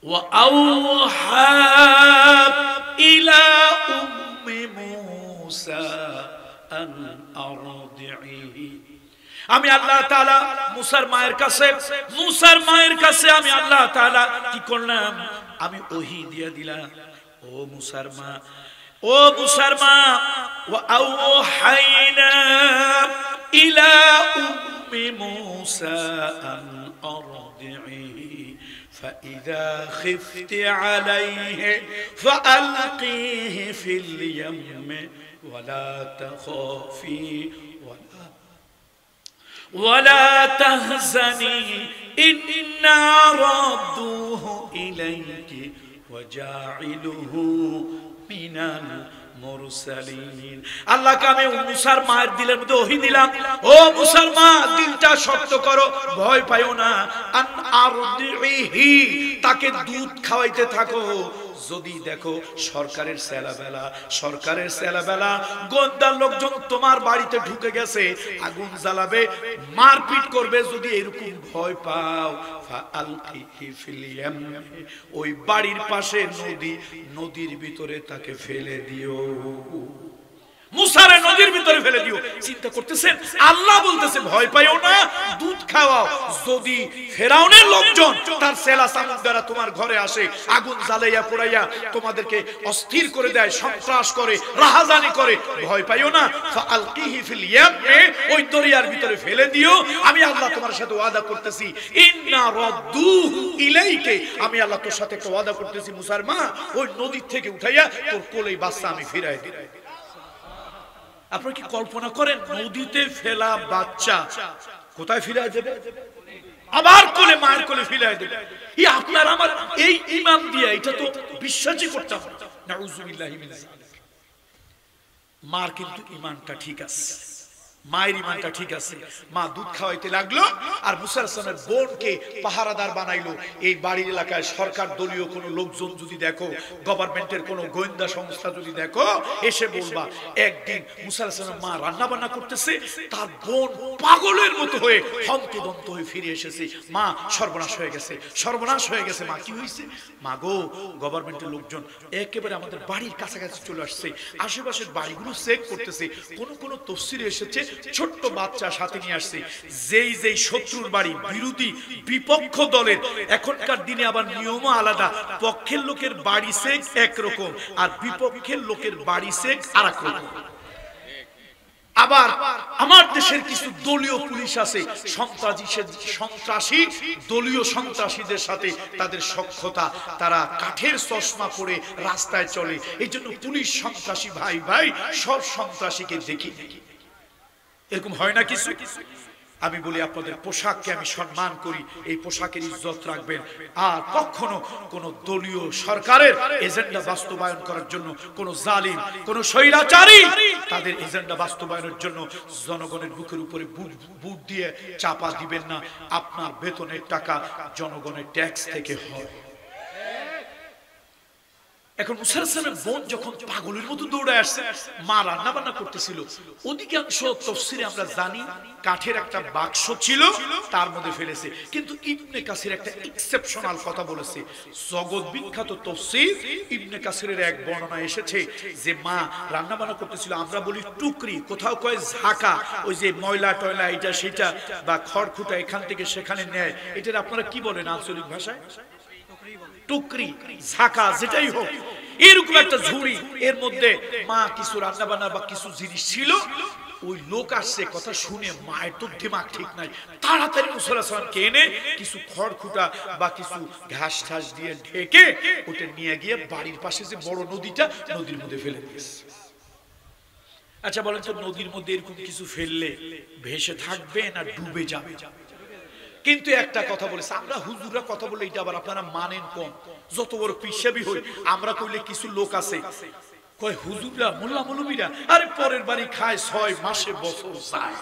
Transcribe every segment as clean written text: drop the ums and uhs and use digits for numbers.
وأوحى إلى أم موسى أن أرضعيه আমি আল্লাহ তাআলা মুসার মায়ের কাছে আমি আল্লাহ তাআলা কি করলাম আমি ওহী দিয়ে দিলাম ও মুসার মা وأوحينا إلى أم موسى أن أرضعيه فإذا خفت عليه فألقيه في اليم ولا تخافي ولا تهزني إنا ردوه إليك وجاعلوه من المرسلين আল্লাহ কে আমি মুসার মায়ের দিলের মধ্যে ওহী দিলাম ও মুসার মা দিলটা শক্ত করো ভয় পাইও না আন আরদিহি তাকে দুধ খাওয়াইতে থাকো যদি দেখো সরকারের সেলাবেলা গোন্দার লোকজন তোমার বাড়িতে ঢুকে গেছে আগুন জ্বালাবে মারপিট করবে যদি এরকম ভয় পাও ফাআলকিহি ফিল ইয়াম ওই বাড়ির পাশে নদীর ভিতরে তাকে ফেলে দিও মুসারে নদীর ভিতরে ফেলে দিও চিন্তা করতেছেন আল্লাহ বলতেছে ভয় পাইও না দুধ খাওয়াও যদি ফেরাউনের লোকজন তার সেলা সামুদ দ্বারা তোমার ঘরে আসে আগুন জ্বালাইয়া পোড়াইয়া তোমাদেরকে অস্থির করে দেয় সন্ত্রাস করে রাহাজানি করে ভয় পাইও না ফাআলকিহি ফিল ইয়াম ওই দরিয়ার ভিতরে ফেলে দিও আমি আল্লাহ তোমার সাথে ওয়াদা করতেছি ইন্না রাদ্দুহু ইলাইকে আমি আল্লাহ তোর সাথে একটা ওয়াদা করতেছি মুসার মা ওই নদী থেকে উঠাইয়া তোর কোলেই বাচ্চা আমি ফিরাই দিই আপনারা কি কল্পনা করেন নদীতে ফেলা বাচ্চা কোথায় ফিরে যাবে আবার কোলে মায়ের কোলে ফিরে যাবে এই আপনার আমার এই ঈমান দিয়ে এটা তো বিশ্বাসই করতে হবে নাউযুবিল্লাহি মিন যালিক মার কিন্তু ঈমানটা ঠিক আছে মায়ের ঈমানটা ঠিক আছে মা দুধ খাওয়াইতে লাগলো আর মুসা আলাইহিস সালামের বোনকে পাহারাদার বানাইলো এই বাড়ির এলাকায় সরকার দলীয় কোনো লোকজন যদি দেখো গভর্নমেন্টের কোনো গোয়েন্দা সংস্থা যদি দেখো এসে বলবা একদিন মুসা আলাইহিস সালামের মা রান্না বান্না করতেছে তার বোন পাগলের মতো হয়ে হন্তদন্ত হয়ে ফিরে এসেছে মা সর্বনাশ হয়ে গেছে মা কি হইছে মা গো গভর্নমেন্টের লোকজন একেবারে আমাদের বাড়ির কাছাকাছি চলে আসছে আশেপাশের বাড়িগুলো চেক করতেছে কোন তাফসীরে এসেছে ছোট্ট বাচ্চা সাথে নিয়ে আসছে যেই শত্রুর বাড়ি বিরোধী বিপক্ষ দলের এখনকার দিনে আবার নিয়মও আলাদা পক্ষের লোকের বাড়ি চেক একরকম আর বিপক্ষের লোকের বাড়ি চেক আরেক রকম আবার আমার দেশের কিছু দলীয় পুলিশ আছে সন্ত্রাসী দলীয় সন্ত্রাসীদের সাথে তাদের সখ্যতা তারা কাঠের চশমা পরে রাস্তায় চলে এইজন্য পুলিশ সন্ত্রাসী ভাই সব সন্ত্রাসীকে দেখি এরকম হয় না কিছু আমি বলি আপনাদের পোশাককে আমি সম্মান করি এই পোশাকের ইজ্জত রাখবেন আর কখনো কোন দলীয় সরকারের এজেন্ডা বাস্তবায়ন করার জন্য কোন জালিম কোন স্বৈরাচারী তাদের এজেন্ডা বাস্তবায়নের জন্য জনগণের বুকের উপরে বুট দিয়ে চাপা দিবেন না আপনার বেতনের টাকা জনগণের ট্যাক্স থেকে হয় এখন মুসা আলাইহিস সালামের বোন যখন পাগলের মতো দৌড়ে আসছে মা রান্না বান্না করতেছিল অধিকাংশ তাফসীরে আমরা জানি কাঠের একটা বাক্স ছিল তার মধ্যে ফেলেছে কিন্তু ইবনে কাসির একটা এক্সেপশনাল কথা বলেছে জগৎ বিখ্যাত তাফসীর ইবনে কাসিরের এক বর্ণনা এসেছে যে মা রান্না বান্না করতেছিল আমরা বলি টুকরি কোথাও কয় ঝাঁকা ওই যে ময়লা টয়লা এটা সেটা বা খড়খুটা এখান থেকে সেখানে নেয় এটার আপনারা কি বলেন আঞ্চলিক ভাষায় টুকরি ঝাঁকা যেটাই হোক এরকম একটা ঝুড়ি এর মধ্যে মা কিছু রান্না বান্না বা কিছু জিনিস ছিল ওই লোক আসছে কথা শুনে মায়ের তো দিমাগ ঠিক নাই তাড়াতাড়ি মুসা আলাইহিস সালামকে এনে কিছু খড়খুটা বা কিছু ঘাস ঠাস দিয়ে ঢেকে ওটা নিয়ে গিয়ে বাড়ির পাশে যে বড় নদীটা নদীর মধ্যে ফেলে দিয়েছে আচ্ছা বলেন তো নদীর মধ্যে এরকম কিছু ফেললে ভেসে থাকবে না ডুবে যাবে কিন্তু একটা কথা বলেছে আমরা হুজুররা কথা বলে এটা আবার আপনারা মানেন কম যত বড় পিসাবি হই আমরা কইলে কিছু লোক আছে কয় হুজুররা মোল্লা মৌলবীরা আরে পরের বাড়ি খায় 6 মাসে বছর যায়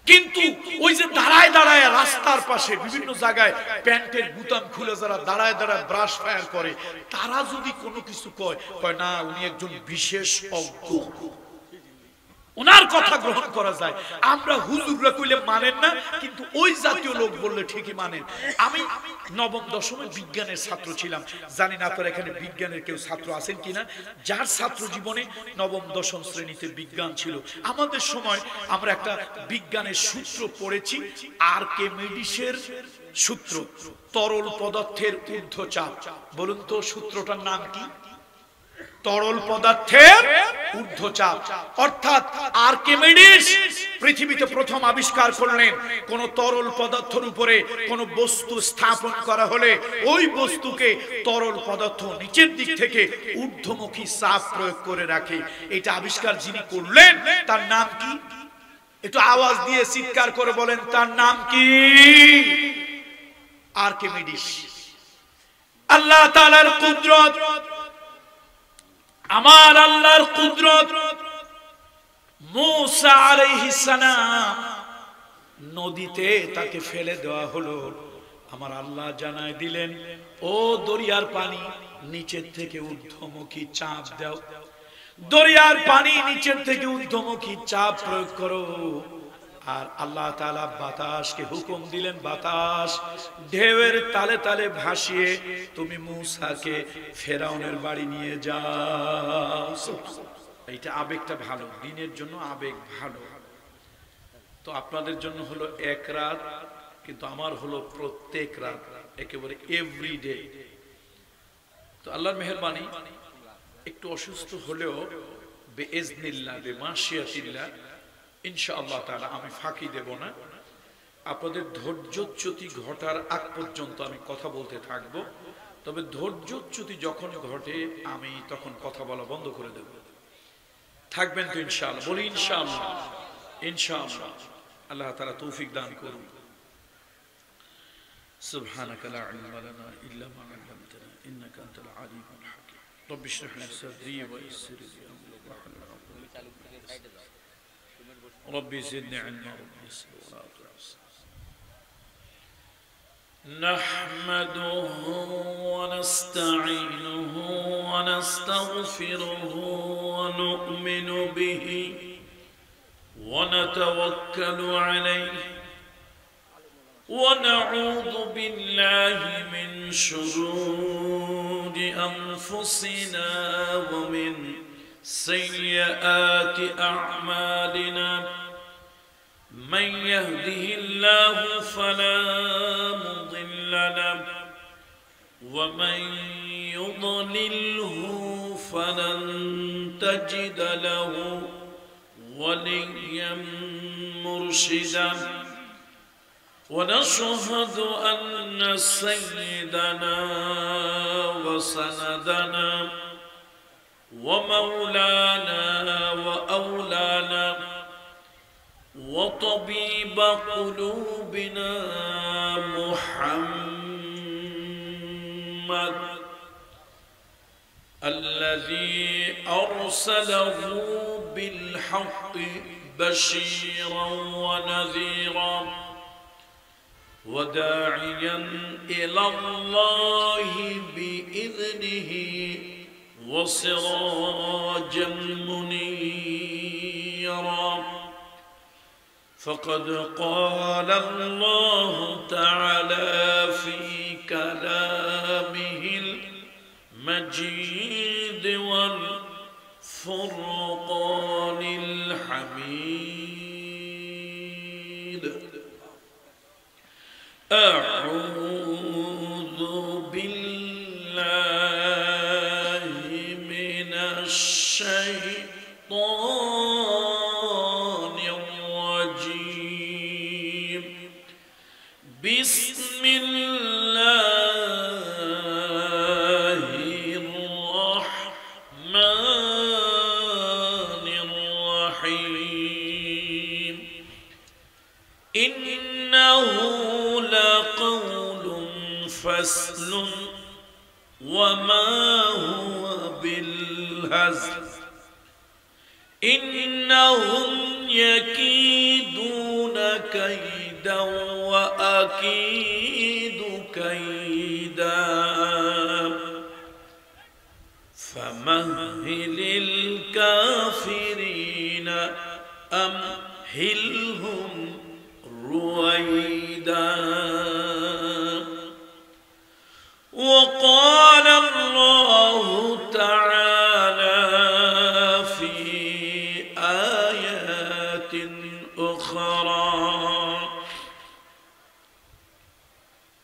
কিন্তু ওই যে দাঁড়ায় দাঁড়ায় রাস্তার পাশে বিভিন্ন জায়গায় প্যান্টের বুতাম খুলে যারা দাঁড়ায় দাঁড়ায় ব্রাশ ফায়ার করে তারা যদি কোনো কিছু কয় না উনি একজন বিশেষ অজ্ঞ ওনার কথা গ্রহণ করা যায়। আমরা হুজুররা কইলে মানেন না, কিন্তু ওই জাতীয় লোক বললে ঠিকই মানেন। আমি নবম দশমের বিজ্ঞানের ছাত্র ছিলাম। জানি না আপনারা এখানে বিজ্ঞানের কেউ ছাত্র আছেন কিনা, যার ছাত্র জীবনে নবম দশম শ্রেণীতে বিজ্ঞান ছিল। আমাদের সময় আমরা একটা বিজ্ঞানের সূত্র পড়েছি, আর্কিমিডিসের সূত্র, তরল পদার্থের ঊর্ধ্বচাপ। বলুন তো সূত্রটার নাম কি? তরল পদার্থের ঊর্ধ্বচাপ। অর্থাৎ আর্কিমিডিস পৃথিবীতে প্রথম আবিষ্কার করলেন, কোন তরল পদার্থের উপরে কোন বস্তু স্থাপন করা হলে ওই বস্তুকে তরল পদার্থ নিচের দিক থেকে ঊর্ধ্বমুখী চাপ প্রয়োগ করে রাখে। এটা আবিষ্কার যিনি করলেন তার নাম কি? একটু আওয়াজ দিয়ে চিৎকার করে বলেন, তার নাম কি? আর্কিমিডিস। আল্লাহ তাআলার কুদরত, আমার আল্লাহর কুদরত। মূসা আলাইহিস সালাম নদীতে তাকে ফেলে দেওয়া হলো। আমার আল্লাহ জানায় দিলেন, ও দরিয়ার পানি নিচের থেকে ঊর্ধ্বমুখী চাপ দাও, দরিয়ার পানি নিচের থেকে ঊর্ধ্বমুখী চাপ প্রয়োগ করো। আর আল্লাহ তাআলা বাতাসকে হুকুম দিলেন, বাতাস ঢেউয়ের তালে তালে ভাসিয়ে তুমি মূসাকে ফেরাউনের বাড়ি নিয়ে যাও। এইটা আবেগটা ভালো, দিনের জন্য আবেগ ভালো। তো আপনাদের জন্য হলো এক রাত, কিন্তু আমার হলো প্রত্যেক রাত, একেবারে এভরিডে। তো আল্লাহর মেহেরবানি, একটু অসুস্থ হলেও বেইজনিল্লাহ বেমাশিয়াতিল্লাহ ইনশাআল্লাহ তাআলা আমি ফাঁকি দেব না। আপনাদের ধৈর্যচ্যুতি ঘটার আগ পর্যন্ত আমি কথা বলতে থাকবো। তবে ধৈর্যচ্যুতি যখন ঘটে আমি তখন কথা বলা বন্ধ করে দেব। থাকবেন তো ইনশাআল্লাহ? বলি ইনশাআল্লাহ। ইনশাআল্লাহ আল্লাহ তাআলা তৌফিক দান করুন। সুবহানাকা লা ইলমা লানা ইল্লা মা আল্লামতানা ইন্নাকা আনতাল আলিমুল হাকীম। রব্বি ইশরাহ লি সাদরি ওয়া ইয়াসসির লি আমরি ওয়াহলুল উকদাতাম মিন লিসানি ربي زدني علما ربي يسر ولا تعسر. نحمده ونستعينه ونستغفره ونؤمن به ونتوكل عليه ونعوذ بالله من شرور أنفسنا ومن سيئات أعمالنا. من يهده الله فلا مضل له ومن يضلله فلن تجد له وليا مرشدا. ونشهد أن سيدنا وسندنا ومولانا وأولانا وطبيب قلوبنا محمد الذي أرسله بالحق بشيرا ونذيرا وداعيا إلى الله بإذنه وسراجا منيرا. فقد قال الله تعالى في كلامه المجيد والفرقان الحميد. أعوذ بالله من الشيطان الرجيم. بسم الله الرحمن الرحيم. إنه لقول فصل وما هو بالهزل. إنهم يكيدون كيدا وأكيد كيدا. فمهل الكافرين أمهلهم رويدا وقال الله تعالى في آيات أخرى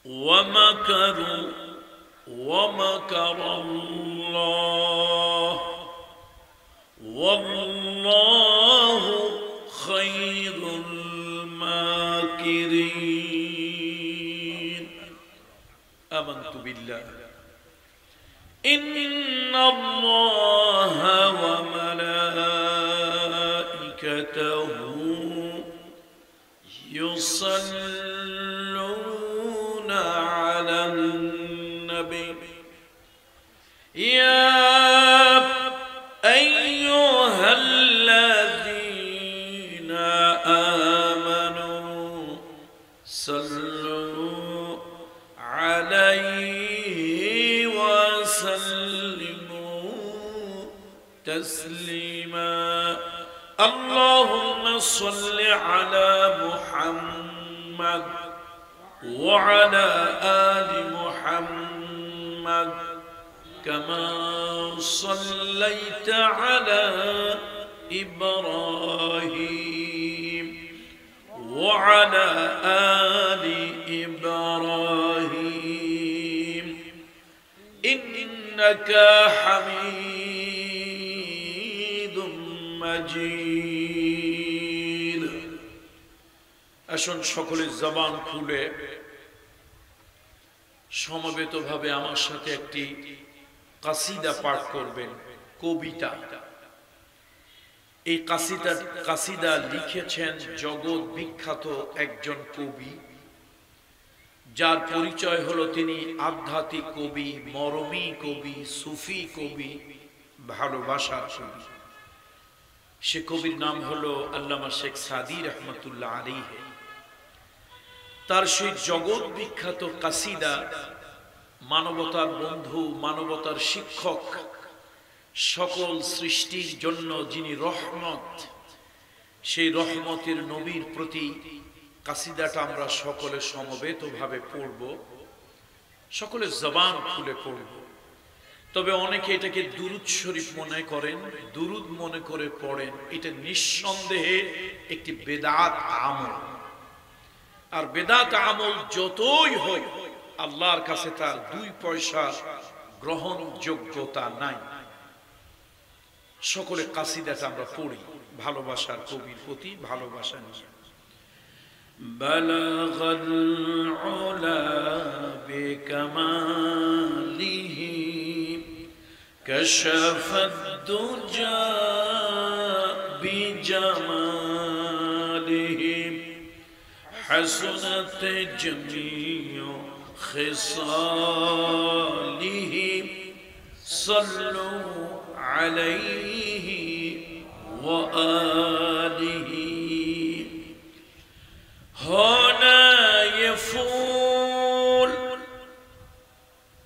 ومكروا ومكر الله والله خير الماكرين آمنت بالله إن الله وملائكته يصلون على النبي يا أيها الذين آمنوا صلوا عليه وسلموا تسليما اللهم صل على محمد وعلى آل محمد كما صليت على إبراهيم وعلى آل إبراهيم إنك حميد مجيد আসুন সকলে জবান খুলে সমবেতভাবে আমার সাথে একটি কাসিদা পাঠ করবেন কবিতা এই কাসিদা লিখেছেন জগৎ বিখ্যাত একজন কবি যার পরিচয় হলো তিনি আধ্যাত্মিক কবি মরমী কবি সুফি কবি ভালোবাসার কবি সে কবির নাম হলো আল্লামা শেখ সাদী রহমতুল্লাহ আলাইহি তার সেই জগৎ বিখ্যাত কাসিদা মানবতার বন্ধু মানবতার শিক্ষক সকল সৃষ্টির জন্য যিনি রহমত সেই রহমতের নবীর প্রতি কাসিদাটা আমরা সকলে সমবেতভাবে পড়ব সকলে জবান খুলে পড়ব তবে অনেকে এটাকে দুরূদ শরীফ মনে করেন দুরূদ মনে করে পড়েন এটা নিঃসন্দেহে একটি বেদাত আমল আর বেদাত আমল যতই হোক আল্লাহর কাছে তার 2 পয়সা গ্রহণযোগ্যতা নাই সকলে কাসিদাটা আমরা পড়ি ভালোবাসার কবির প্রতি ভালোবাসা নিয়ে বালাগাল উলা বিকামালিহি কাশাফাদ দুজা বিজামালিহি حسنت جميع خصاله صلوا عليه وآله هنا يفول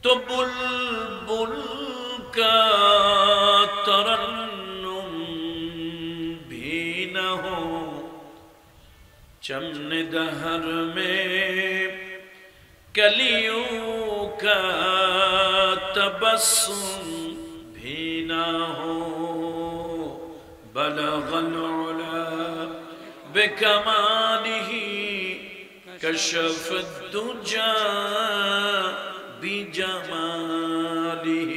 تو بلبل کا ترنم بھی نہ ہو چمن دہر میں کلیوں کا تبسم بھی نہ ہو بلغ العلا بکمالہ کشف الدجا بجمالہ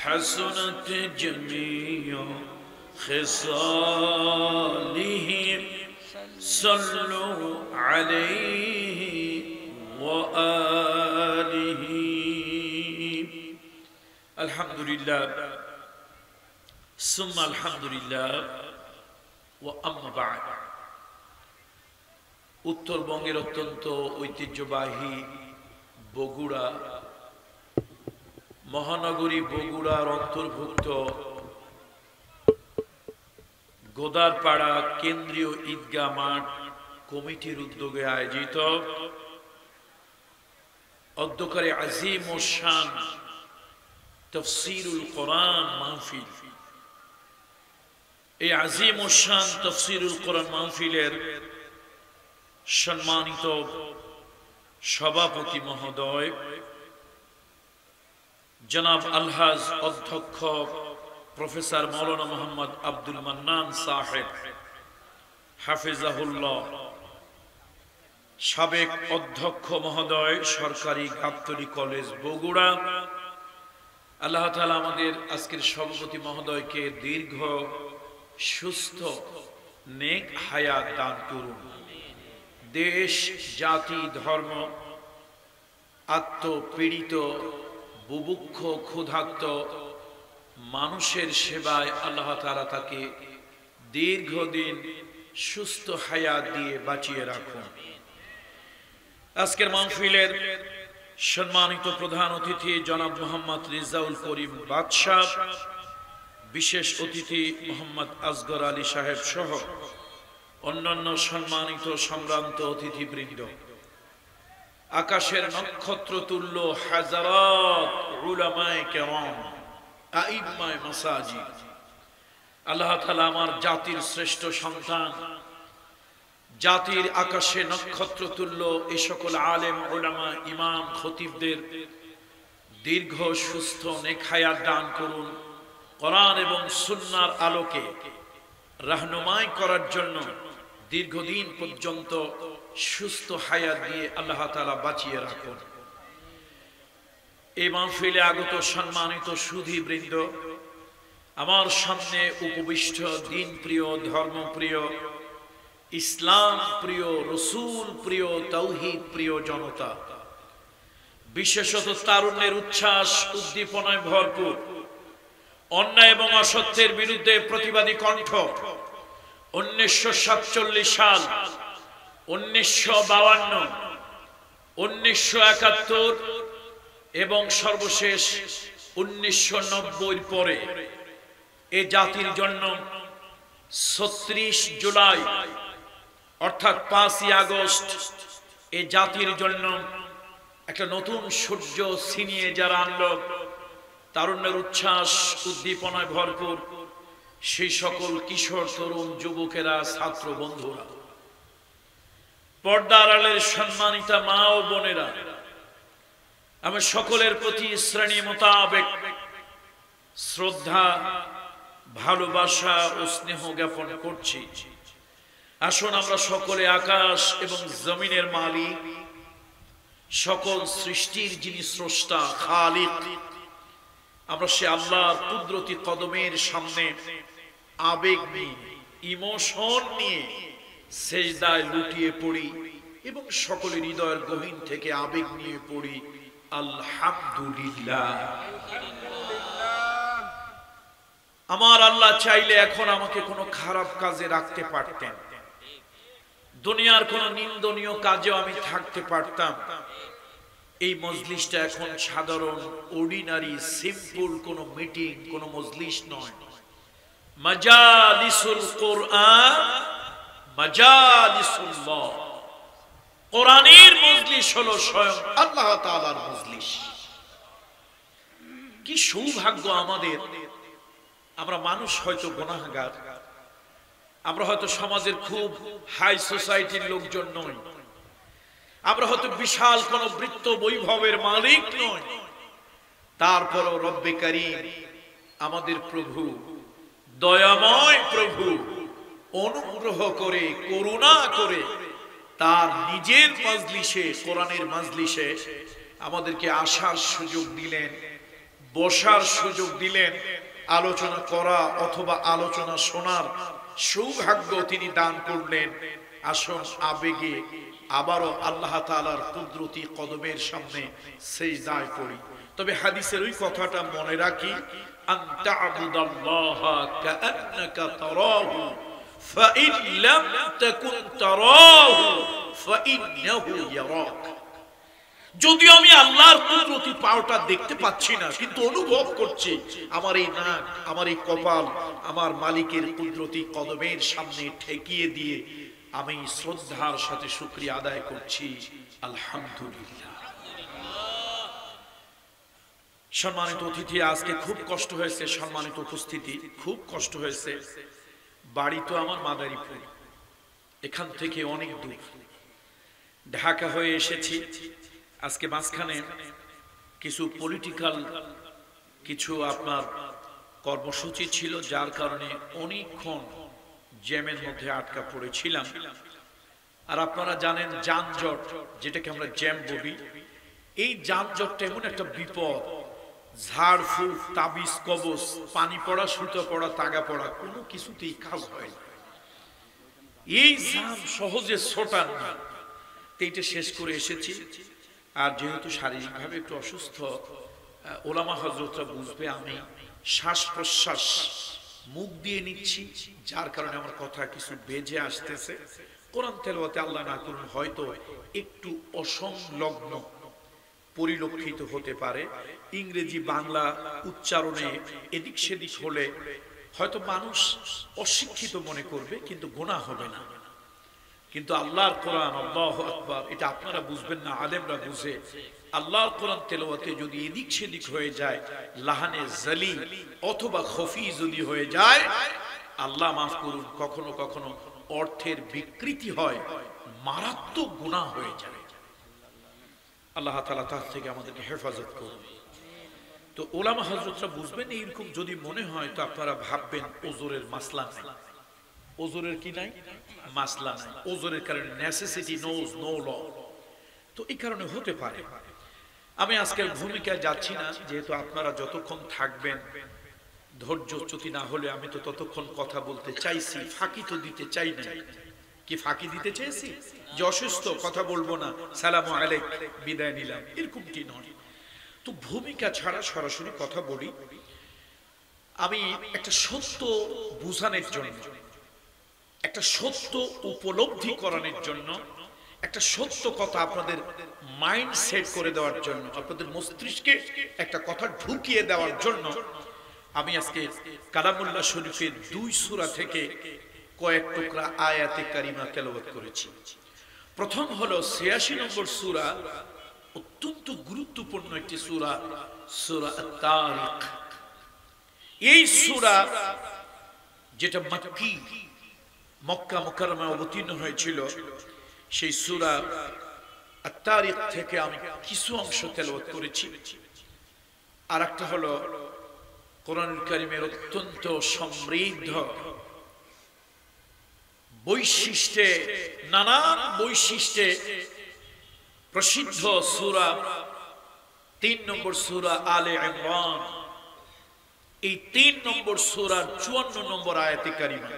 حسنت جمیع خصالہ صلوا عليه وآله الحمد لله ثم الحمد لله وأما بعد উত্তরবঙ্গের অত্যন্ত ঐতিহ্যবাহী বগুড়া মহানগরী বগুড়ার অন্তর্ভুক্ত গোদারপাড়া কেন্দ্রীয় ঈদগাহ মাঠ কমিটির উদ্যোগে আয়োজিত অধ্যকারে আজিম ও শান তাফসীরুল কোরআন মাহফিল এই আজিম ও শান তাফসীরুল কোরআন মাহফিলের সম্মানিত সভাপতি মহোদয় জনাব আলহাজ অধ্যক্ষ প্রফেসর মাওলানা মোহাম্মদ আব্দুল মান্নান সাহেব হাফিজাহুল্লাহ, সাবেক অধ্যক্ষ মহোদয় সরকারি গাবতলী কলেজ বগুড়া, আল্লাহ তাআলা আমাদের আজকের সভাপতি মহোদয়কে দীর্ঘ সুস্থ নেক হায়াত দান করুন। দেশ জাতি ধর্ম আত্মপীড়িত বুভুক্ষ ক্ষুধার্ত মানুষের সেবায় আল্লাহ তাআলা তাকে দীর্ঘদিন সুস্থ হায়াত দিয়ে বাঁচিয়ে রাখুন। আজকের মাহফিলের সম্মানিত প্রধান অতিথি জনাব মোহাম্মদ রিজাউল করিম বাদশাহ, বিশেষ অতিথি মোহাম্মদ আসগর আলী সাহেব সহ অন্যান্য সম্মানিত সম্ভ্রান্ত অতিথিবৃন্দ, আকাশের নক্ষত্র তুল্য হাজারাত উলামায়ে কেরাম, আইম্মায়ে মাসাজিদ, আল্লাহ তাআলা আমার জাতির শ্রেষ্ঠ সন্তান, জাতির আকাশে নক্ষত্র তুল্য এই সকল আলেম উলামা ইমাম খতিবদের দীর্ঘ সুস্থ নেক হায়াত দান করুন। কোরআন এবং সুন্নাহর আলোকে রাহনুমাই করার জন্য দীর্ঘদিন পর্যন্ত সুস্থ হায়াত দিয়ে আল্লাহ তাআলা বাঁচিয়ে রাখুন। এই মাহফিলে আগত সম্মানিত সুধীবৃন্দ, আমার সামনে উপবিষ্ট দিন প্রিয়, ধর্ম প্রিয়, ইসলাম প্রিয়, রসুল প্রিয়, তাওহীদ প্রিয় জনতা, বিশেষত তারুণ্যের উচ্ছ্বাস উদ্দীপনায় ভরপুর, অন্যায় এবং অসত্যের বিরুদ্ধে প্রতিবাদী কণ্ঠ, 1947 সাল, 1952, 1971 এবং সর্বশেষ 1990 পরে এ জাতির জন্য 36 জুলাই অর্থাৎ 5ই আগস্ট এ জাতির জন্য একটা নতুন সূর্য ছিনিয়ে যারা আনলো, তারুণ্যের উচ্ছ্বাস উদ্দীপনায় ভরপুর সেই সকল কিশোর তরুণ যুবকেরা, ছাত্র বন্ধুরা, পর্দার আড়ালের সম্মানিতা মা ও বোনেরা, আমি সকলের প্রতি শ্রেণী মোতাবেক শ্রদ্ধা, ভালোবাসা ও স্নেহ জ্ঞাপন করছি। আসুন আমরা সকলে আকাশ এবং জমিনের মালিক, সকল সৃষ্টির যিনি স্রষ্টা খালিক, আমরা সে আল্লাহর কুদরতি কদমের সামনে আবেগ নিয়ে, ইমোশন নিয়ে সেজদায় লুটিয়ে পড়ি এবং সকলের হৃদয়ের গহীন থেকে আবেগ নিয়ে পড়ি আলহামদুলিল্লাহ। আমার আল্লাহ চাইলে এখন আমাকে কোনো খারাপ কাজে রাখতে পারতেন, দুনিয়ার কোন নিন্দনীয় কাজেও আমি থাকতে পারতাম। এই মজলিসটা এখন সাধারণ অর্ডিনারি সিম্পল কোন মিটিং, কোন মজলিস নয়, মাজালিসুল কোরআন, মাজালিসুল্লাহ। কোরআনের মজলিস হলো স্বয়ং আল্লাহ তাআলার মজলিস। কি সৌভাগ্য আমাদের! আমরা মানুষ হয়তো গুনাহগার, আমরা হয়তো সমাজের খুব হাই সোসাইটির লোকজন নই, আমরা হয়তো বিশাল কোন বৃত্ত বৈভবের মালিক নই, তারপরও রব্বে কারীম আমাদের প্রভু, দয়াময় প্রভু, অনুগ্রহ করে, করুণা করে তার নিজের মজলিসে, কোরআনের মজলিসে আমাদেরকে আসার সুযোগ দিলেন, বসার সুযোগ দিলেন, আলোচনা করা অথবা আলোচনা শোনার সৌভাগ্য তিনি দান করলেন। আসুন আবেগে আবারও আল্লাহ তাআলার কুদরতি কদমের সামনে সিজদায় পড়ি। তবে হাদিসের ওই কথাটা মনে রাখি, আনতা আবুদাল্লাহা কাআন্নাকা তারাহু ফাইন লাম তাকুন তারাহু ফাইন্নাহু ইয়ারাক। যদি আমি আল্লাহর কুদরতি পাওয়াটা দেখতে পাচ্ছি না, কিন্তু অনুভব করছি, আমার এই নাক, আমার এই কপাল আমার মালিকের কুদরতি কদমের সামনে ঠেকিয়ে দিয়ে আমি শ্রদ্ধার সাথে শুকরিয়া আদায় করছি আলহামদুলিল্লাহ। সম্মানিত অতিথি, আজকে খুব কষ্ট হয়েছে, সম্মানিত উপস্থিতি, খুব কষ্ট হয়েছে। বাড়ি তো আমার মাদারীপুর, এখান থেকে অনেক দূর, ঢাকা হয়ে এসেছি। আজকে মাঝখানে কিছু পলিটিক্যাল কিছু আপনার কর্মসূচি ছিল, যার কারণে অনেকক্ষণ জ্যামের মধ্যে আটকা পড়েছিলাম। আর আপনারা জানেন যানজট, যেটাকে আমরা জ্যাম বলি, এই যানজটটা এমন একটা বিপদ, ঝাড় ফুঁক, তাবিজ কবজ, পানি পড়া, সুতো পড়া, তাগা পড়া, কোনো কিছুতেই কাজ হয় না। এই জ্যাম সহজে ছোটান না। এইটা শেষ করে এসেছি। আর যেহেতু শারীরিকভাবে একটু অসুস্থ, ওলামা হযরতরা বুঝবে আমি শ্বাস প্রশ্বাস মুখ দিয়ে নিচ্ছি, যার কারণে আমার কথা কিছু বেজে আসতেছে। কোরআন তেলাওয়াতে আল্লাহ না করুন হয়তো একটু অসংলগ্ন পরিলক্ষিত হতে পারে। ইংরেজি বাংলা উচ্চারণে এদিক সেদিক হলে হয়তো মানুষ অশিক্ষিত মনে করবে, কিন্তু গুনাহ হবে না। কিন্তু আল্লাহর কোরআন, আল্লাহু আকবার, এটা আপনারা বুঝবেন না, আলেমরা বুঝে। আল্লাহর কোরআন তেলাওয়াতে যদি এদিক সেদিক হয়ে যায়, লাহানে জালি অথবা খফি যদি হয়ে যায়, আল্লাহ মাফ করুন, কখনো কখনো অর্থের বিকৃতি হয়, মারাত্মক গুনাহ হয়ে যায়। আল্লাহ তাআলা তার থেকে আমাদেরকে হেফাজত করুন। তো ওলামা হযরতরা বুঝবেন, এইরকম যদি মনে হয় তো আপনারা ভাববেন ওজোরের মাসলা নাই। ওজোরের কি নাই? মাসলা নাই। ওজোরের কারণে নেসেসিটি নোজ নো ল। তো এই কারণে হতে পারে। আমি আজকের ভূমিকায় যাচ্ছি না, যেহেতু আপনারা যতক্ষণ থাকবেন, ধৈর্যচ্যুতি না হলে আমি তো ততক্ষণ কথা বলতে চাইছি, ফাঁকি তো দিতে চাই না। কি ফাঁকি দিতে চেয়েছি যে অসুস্থ কথা বলবো না, সালামু আলাইক, বিদায় নিলাম, এরকমটি নয়। তো ভূমিকা ছাড়া সরাসরি কথা বলি। আমি একটা সত্য বুঝানোর জন্য, একটা সত্য উপলব্ধি করানোর জন্য, একটা সত্য কথা আপনাদের মাইন্ড সেট করে দেওয়ার জন্য, আপনাদের মস্তিষ্কে একটা কথা ঢুকিয়ে দেওয়ার জন্য আমি আজকে কালামুল্লাহ শরীফের 2 সূরা থেকে কয়েক টুকরা আয়াতে কারিমা তেলাওয়াত করেছি। প্রথম হলো 86 নম্বর সূরা, অত্যন্ত গুরুত্বপূর্ণ একটি সূরা, সূরা আত-তারিক। এই সূরা যেটা মাক্কি, মক্কা মুকাররমায় অবতীর্ণ হয়েছিল, সেই সূরা আত-তারিক থেকে আমি কিছু অংশ তেলাওয়াত করেছি। আর একটা হলো কোরআনুল কারীমের অত্যন্ত সমৃদ্ধ বৈশিষ্ট্যে, নানান বৈশিষ্ট্যে প্রসিদ্ধ সূরা 3 নম্বর সূরা আলে ইমরান। এই 3 নম্বর সূরার 54 নম্বর আয়াতে কারিমা,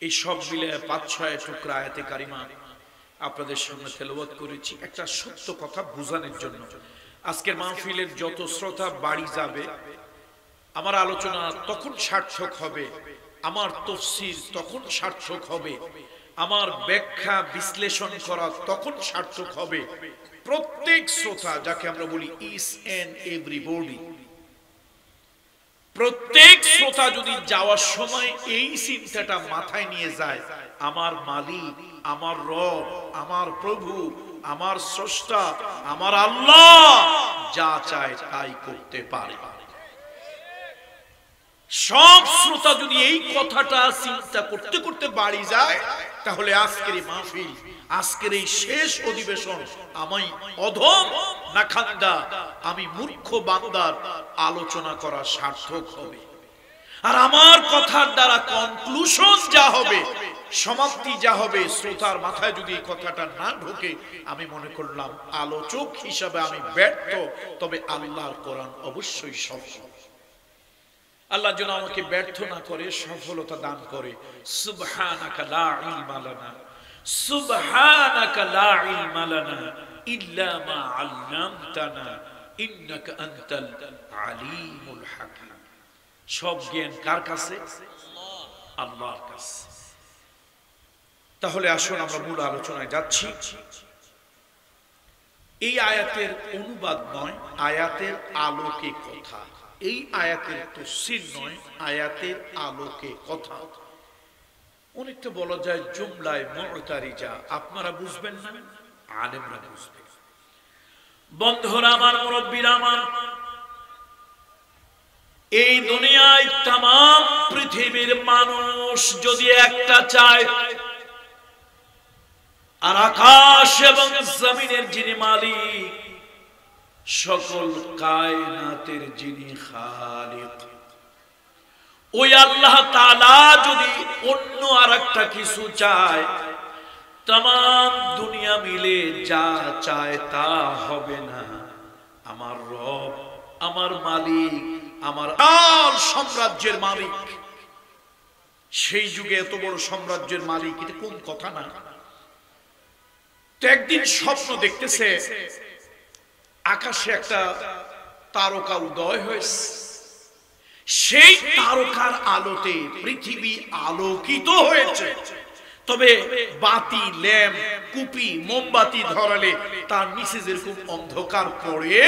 এই সব মিলে 5-6 টুকরা আয়াতে কারিমা আপনাদের সামনে তেলাওয়াত করেছি, একটা সত্য কথা বোঝানোর জন্য। আজকের মাহফিলের যত শ্রোতা বাড়ি যাবে, আমার আলোচনা তখন সার্থক হবে, আমার তাফসীর তখন সার্থক হবে, আমার ব্যাখ্যা বিশ্লেষণ করা তখন সার্থক হবে। প্রত্যেক শ্রোতা, যাকে আমরা বলি ইচ এন্ড এভরিবডি, প্রত্যেক শ্রোতা যদি যাওয়ার সময় এই চিন্তাটা মাথায় নিয়ে যায়, আমার মালিক, আমার রব, আমার প্রভু, আমার স্রষ্টা, আমার আল্লাহ যা চায় তাই করতে পারে। সব শ্রোতা যদি এই কথাটা চিন্তা করতে করতে বাড়ি যায়, তাহলে আজকের এই মাহফিল, আজকের এই শেষ অধিবেশন আমি অধম নাখান্দা, আমি মূর্খ বান্দার আলোচনা করা সার্থক হবে। আর আমার কথার দ্বারা কনক্লুশন যা হবে, সমাপ্তি যা হবে, শ্রোতার মাথায় যদি এই কথাটা না ঢোকে, আমি মনে করলাম আলোচক হিসাবে আমি ব্যর্থ। তবে আল্লাহর কোরআন অবশ্যই সফল। আল্লাহ যেন আমাকে ব্যর্থ না করে সফলতা দান করে। সুবহানাকা লা ইলমা লানা, সুবহানাকা লা ইলমা লানা ইল্লা মা আল্লামতানা ইন্নাকা আনতাল আলিমুল হাকিম। সব জ্ঞান কার কাছে? আল্লাহর কাছে। তাহলে আসুন আমরা মূল আলোচনায় যাচ্ছি। এই আয়াতের অনুবাদ নয়, আয়াতের আলোকে কথা। এই আয়াতের তাফসীর নয়, আয়াতের আলোকে কথা। অনেকটা বলা যায় জুমলায় মুতারিজা। আপনারা বুঝবেন না, আলেমরা বুঝবেন। বন্ধুরা আমার, মুরব্বীরা আমার, এই দুনিয়ায় तमाम পৃথিবীর মানুষ যদি একটা চায়, আর আকাশ এবং জমিনের যিনি মালিক, সকল কায়নাতের যিনি খালিক, ওই আল্লাহ তাআলা যদি অন্য আরেকটা কিছু চায়, तमाम দুনিয়া মিলে যা চায় তা হবে না। আমার রব, আমার মালিক, আমার আল সাম্রাজ্যের মালিক, সেই যুগে এত বড় সাম্রাজ্যের মালিক, এটা কোন কথা না। তো একদিন স্বপ্ন দেখতেছে, আকাশে একটা তারকা উদয় হয়েছে, সেই তারকার আলোতে পৃথিবী আলোকিত হয়েছে। তবে বাতি, ল্যাম্প, কুপি, মোমবাতি ধরালে তার নিচে যেরকম অন্ধকার পড়ে,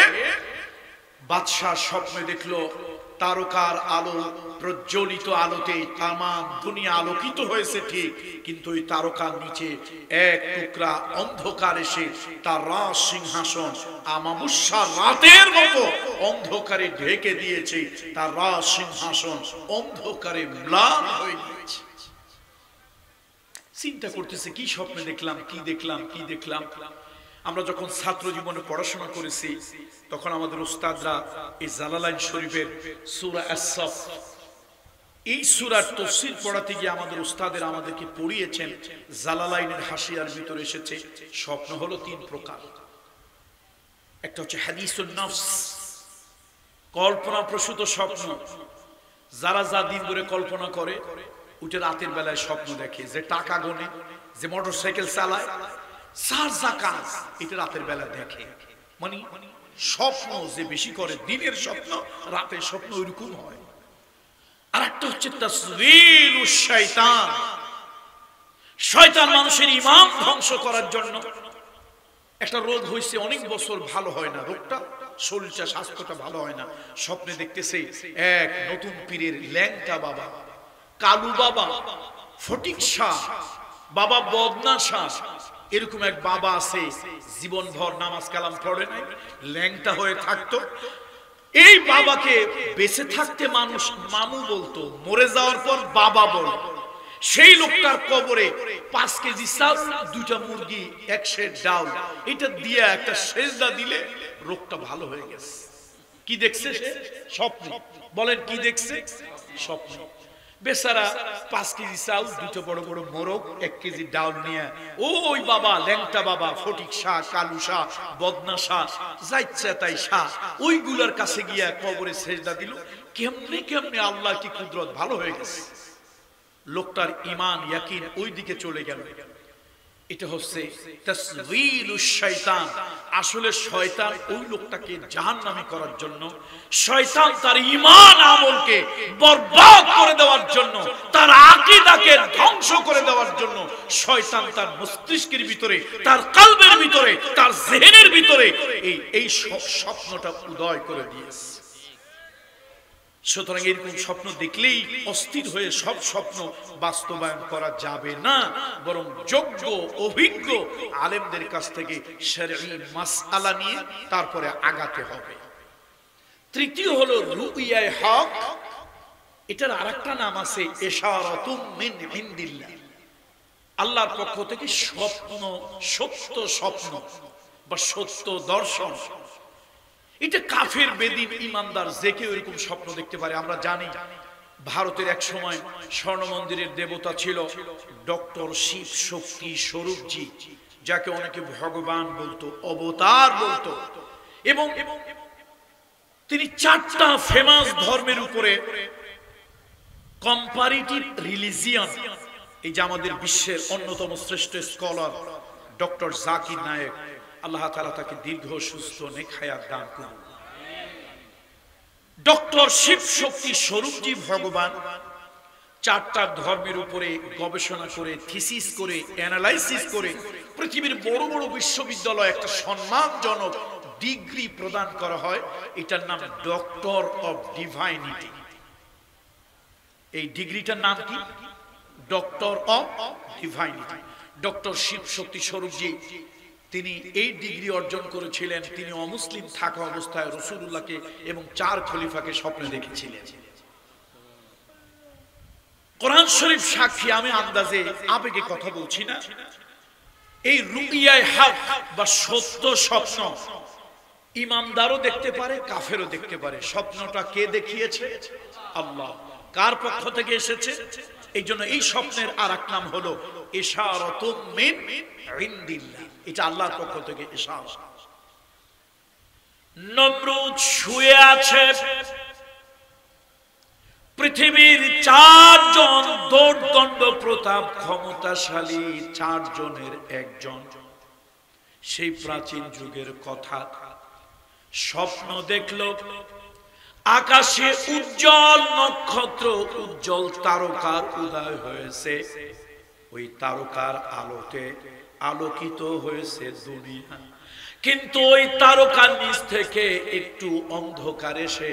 বাদশাহ স্বপ্নে দেখলো তারকার আলো, প্রজ্বলিত আলোতে তাম দুনিয়া আলোকিত হয়েছে ঠিক, কিন্তু ওই তারকার নিচে এক টুকরা অন্ধকার এসে তার রাজ সিংহাসন আমাবস্যার রাতের মতো অন্ধকারে ঢেকে দিয়েছে। তার রাজ সিংহাসন অন্ধকারে ম্লান হয়ে গিয়েছে। চিন্তা করতেছে, কি স্বপ্নে দেখলাম, কি দেখলাম, কি দেখলাম। আমরা যখন ছাত্র জীবনে পড়াশোনা করেছি, তখন আমাদের উস্তাদরা এই জালালাইন শরীফের সূরা আস-সাফ, এই সূরার তাফসীর পড়াতে গিয়ে আমাদের উস্তাদের আমাদেরকে পড়িয়েছেন। জালালাইনের হাসিয়ার ভিতরে এসেছে স্বপ্ন হলো তিন প্রকার। একটা হচ্ছে হাদিসুন নফস, কল্পনা প্রসূত স্বপ্ন। যারা যা দিন ধরে কল্পনা করে, উঠে রাতের বেলায় স্বপ্ন দেখে, যে টাকা গোনে, যে মোটরসাইকেল চালায়, সার জাকাত, এটা রাতের বেলা দেখে। মানে স্বপ্ন যে বেশি করে, দিনের স্বপ্ন রাতের স্বপ্ন ওইরকম হয়। আর একটা হচ্ছে তাসবিলুশ শয়তান। শয়তান মানুষের ঈমান ধ্বংস করার জন্য একটা রোগ হয়েছে, অনেক বছর ভালো হয় না, রোগটা শরীরটা, স্বাস্থ্যটা ভালো হয় না। স্বপ্নে দেখতেছে এক নতুন পীরের ল্যাংটা বাবা, কালু বাবা, ফটিক শাহ বাবা, বদনা শাহ, এরকম এক বাবা আছে, জীবনভর নামাজ কালাম পড়ে নাই, ল্যাংটা হয়ে থাকতো। এই বাবাকে বেঁচে থাকতে মানুষ মামু বলতো, মরে যাওয়ার পর বাবা বলতো। সেই লোকটার কবরে 5 কেজি চাল, 2টা মুরগি, 1 সের ডাল, এটা দিয়ে একটা সেজদা দিলে রোগটা ভালো হয়ে গেছে। কি দেখছে সে? স্বপ্ন। বলেন কি দেখছে? স্বপ্ন। বেচারা 5 কেজি চাল, 2টা বড় বড় মোরগ, 1 কেজি ডাল নিয়ে ওই বাবা, ল্যাংটা বাবা, ফটিক শাহ, কালু শাহ, বদনা শাহ, যাইচ্ছে তাই শাহ, ওইগুলার কাছে গিয়া কবরে সেজদা দিল। কেমনে কেমনে আল্লাহ কি কুদরত, ভালো হয়ে গেছে। লোকটার ঈমান, ইয়াকিন ওই দিকে চলে গেল। এটা হচ্ছে তাসবিলুশ শয়তান। আসলে শয়তান ওই লোকটাকে জাহান্নামী করার জন্য, শয়তান তার ঈমান আমলকে বরবাদ করে দেওয়ার জন্য, তার আকীদাকে ধ্বংস করে দেওয়ার জন্য শয়তান তার মস্তিষ্কের ভিতরে, তার কলবের ভিতরে, তার জেহেনের ভিতরে এই স্বপ্নটা উদয় করে দিয়েছে। সুতরাং এরকম স্বপ্ন দেখলেই অস্থির হয়ে সব স্বপ্ন বাস্তবায়ন করা যাবে না, বরং যোগ্য অভিজ্ঞ আলেমদের কাছ থেকে শরঈ মাসআলা নিয়ে তারপরে আগাতে হবে। তৃতীয় হলো রুইয়ায়ে হক। এটার আরেকটা নাম আছে ইশারাতুম মিন ইনদিল্লাহ। আল্লাহর পক্ষ থেকে স্বপ্ন, সত্য স্বপ্ন বা সত্য দর্শন। এটা কাফের, বেদিন, ইমানদার যে কেউ এরকম স্বপ্ন দেখতে পারে। আমরা জানি ভারতের এক সময় স্বর্ণ মন্দিরের দেবতা ছিল ডক্টর শিব শক্তি স্বরূপজি, যাকে অনেকে ভগবান বলতো, অবতার বলতো। এবং তিনি 4টা ফেমাস ধর্মের উপরে কম্পারিটিভ রিলিজিয়ন, এই যে আমাদের বিশ্বের অন্যতম শ্রেষ্ঠ স্কলার ডক্টর জাকির নায়েক, আল্লাহ তাআলা তাকে দীর্ঘ সুস্থ নেক হায়াত দান করুন। ডক্টর শিব শক্তি স্বরূপজি ভগবান 4টা ধর্মের উপরে গবেষণা করে, থিসিস করে, অ্যানালাইসিস করে পৃথিবীর বড় বড় বিশ্ববিদ্যালয়ে একটা সম্মানজনক ডিগ্রি প্রদান করা হয়। এটার নাম ডক্টর অফ ডিভাইনিটি। এই ডিগ্রিটার নাম কি? Doctor of divinity. Doctor Shiv Shakti Swarupji তিনি এই ডিগ্রি অর্জন করেছিলেন। তিনি অমুসলিম থাকা অবস্থায় রাসূলুল্লাহকে এবং 4 খলিফাকে স্বপ্নে দেখেছিলেন। কোরআন শরীফ সাক্ষী, আমি আন্দাজে আবেগে কথা বলছি না। এই রুইয়ায়ে হক বা সত্য স্বপ্ন ইমানদারও দেখতে পারে, কাফেরও দেখতে পারে। স্বপ্নটা কে দেখিয়েছে? আল্লাহ। কার পক্ষ থেকে এসেছে? এই জন্য এই স্বপ্নের আরেক নাম হলো ইশারাতুম মিন ইনদিল্লাহ। এটা আল্লাহর পক্ষ থেকে ইশারা। নমরুদ শুয়ে আছে, পৃথিবীর 4 জন দৌর্দণ্ড প্রতাপ ক্ষমতাশালী 4 জনের একজন, সেই প্রাচীন যুগের কথা স্বপ্ন দেখল। আকাশে উজ্জ্বল নক্ষত্র, উজ্জ্বল তারকার উদয় হয়েছে। ওই তারকার আলোতে আলোকিত হয়েছে দুনিয়া। কিন্তু ওই তারকার নিচ থেকে একটু অন্ধকার এসে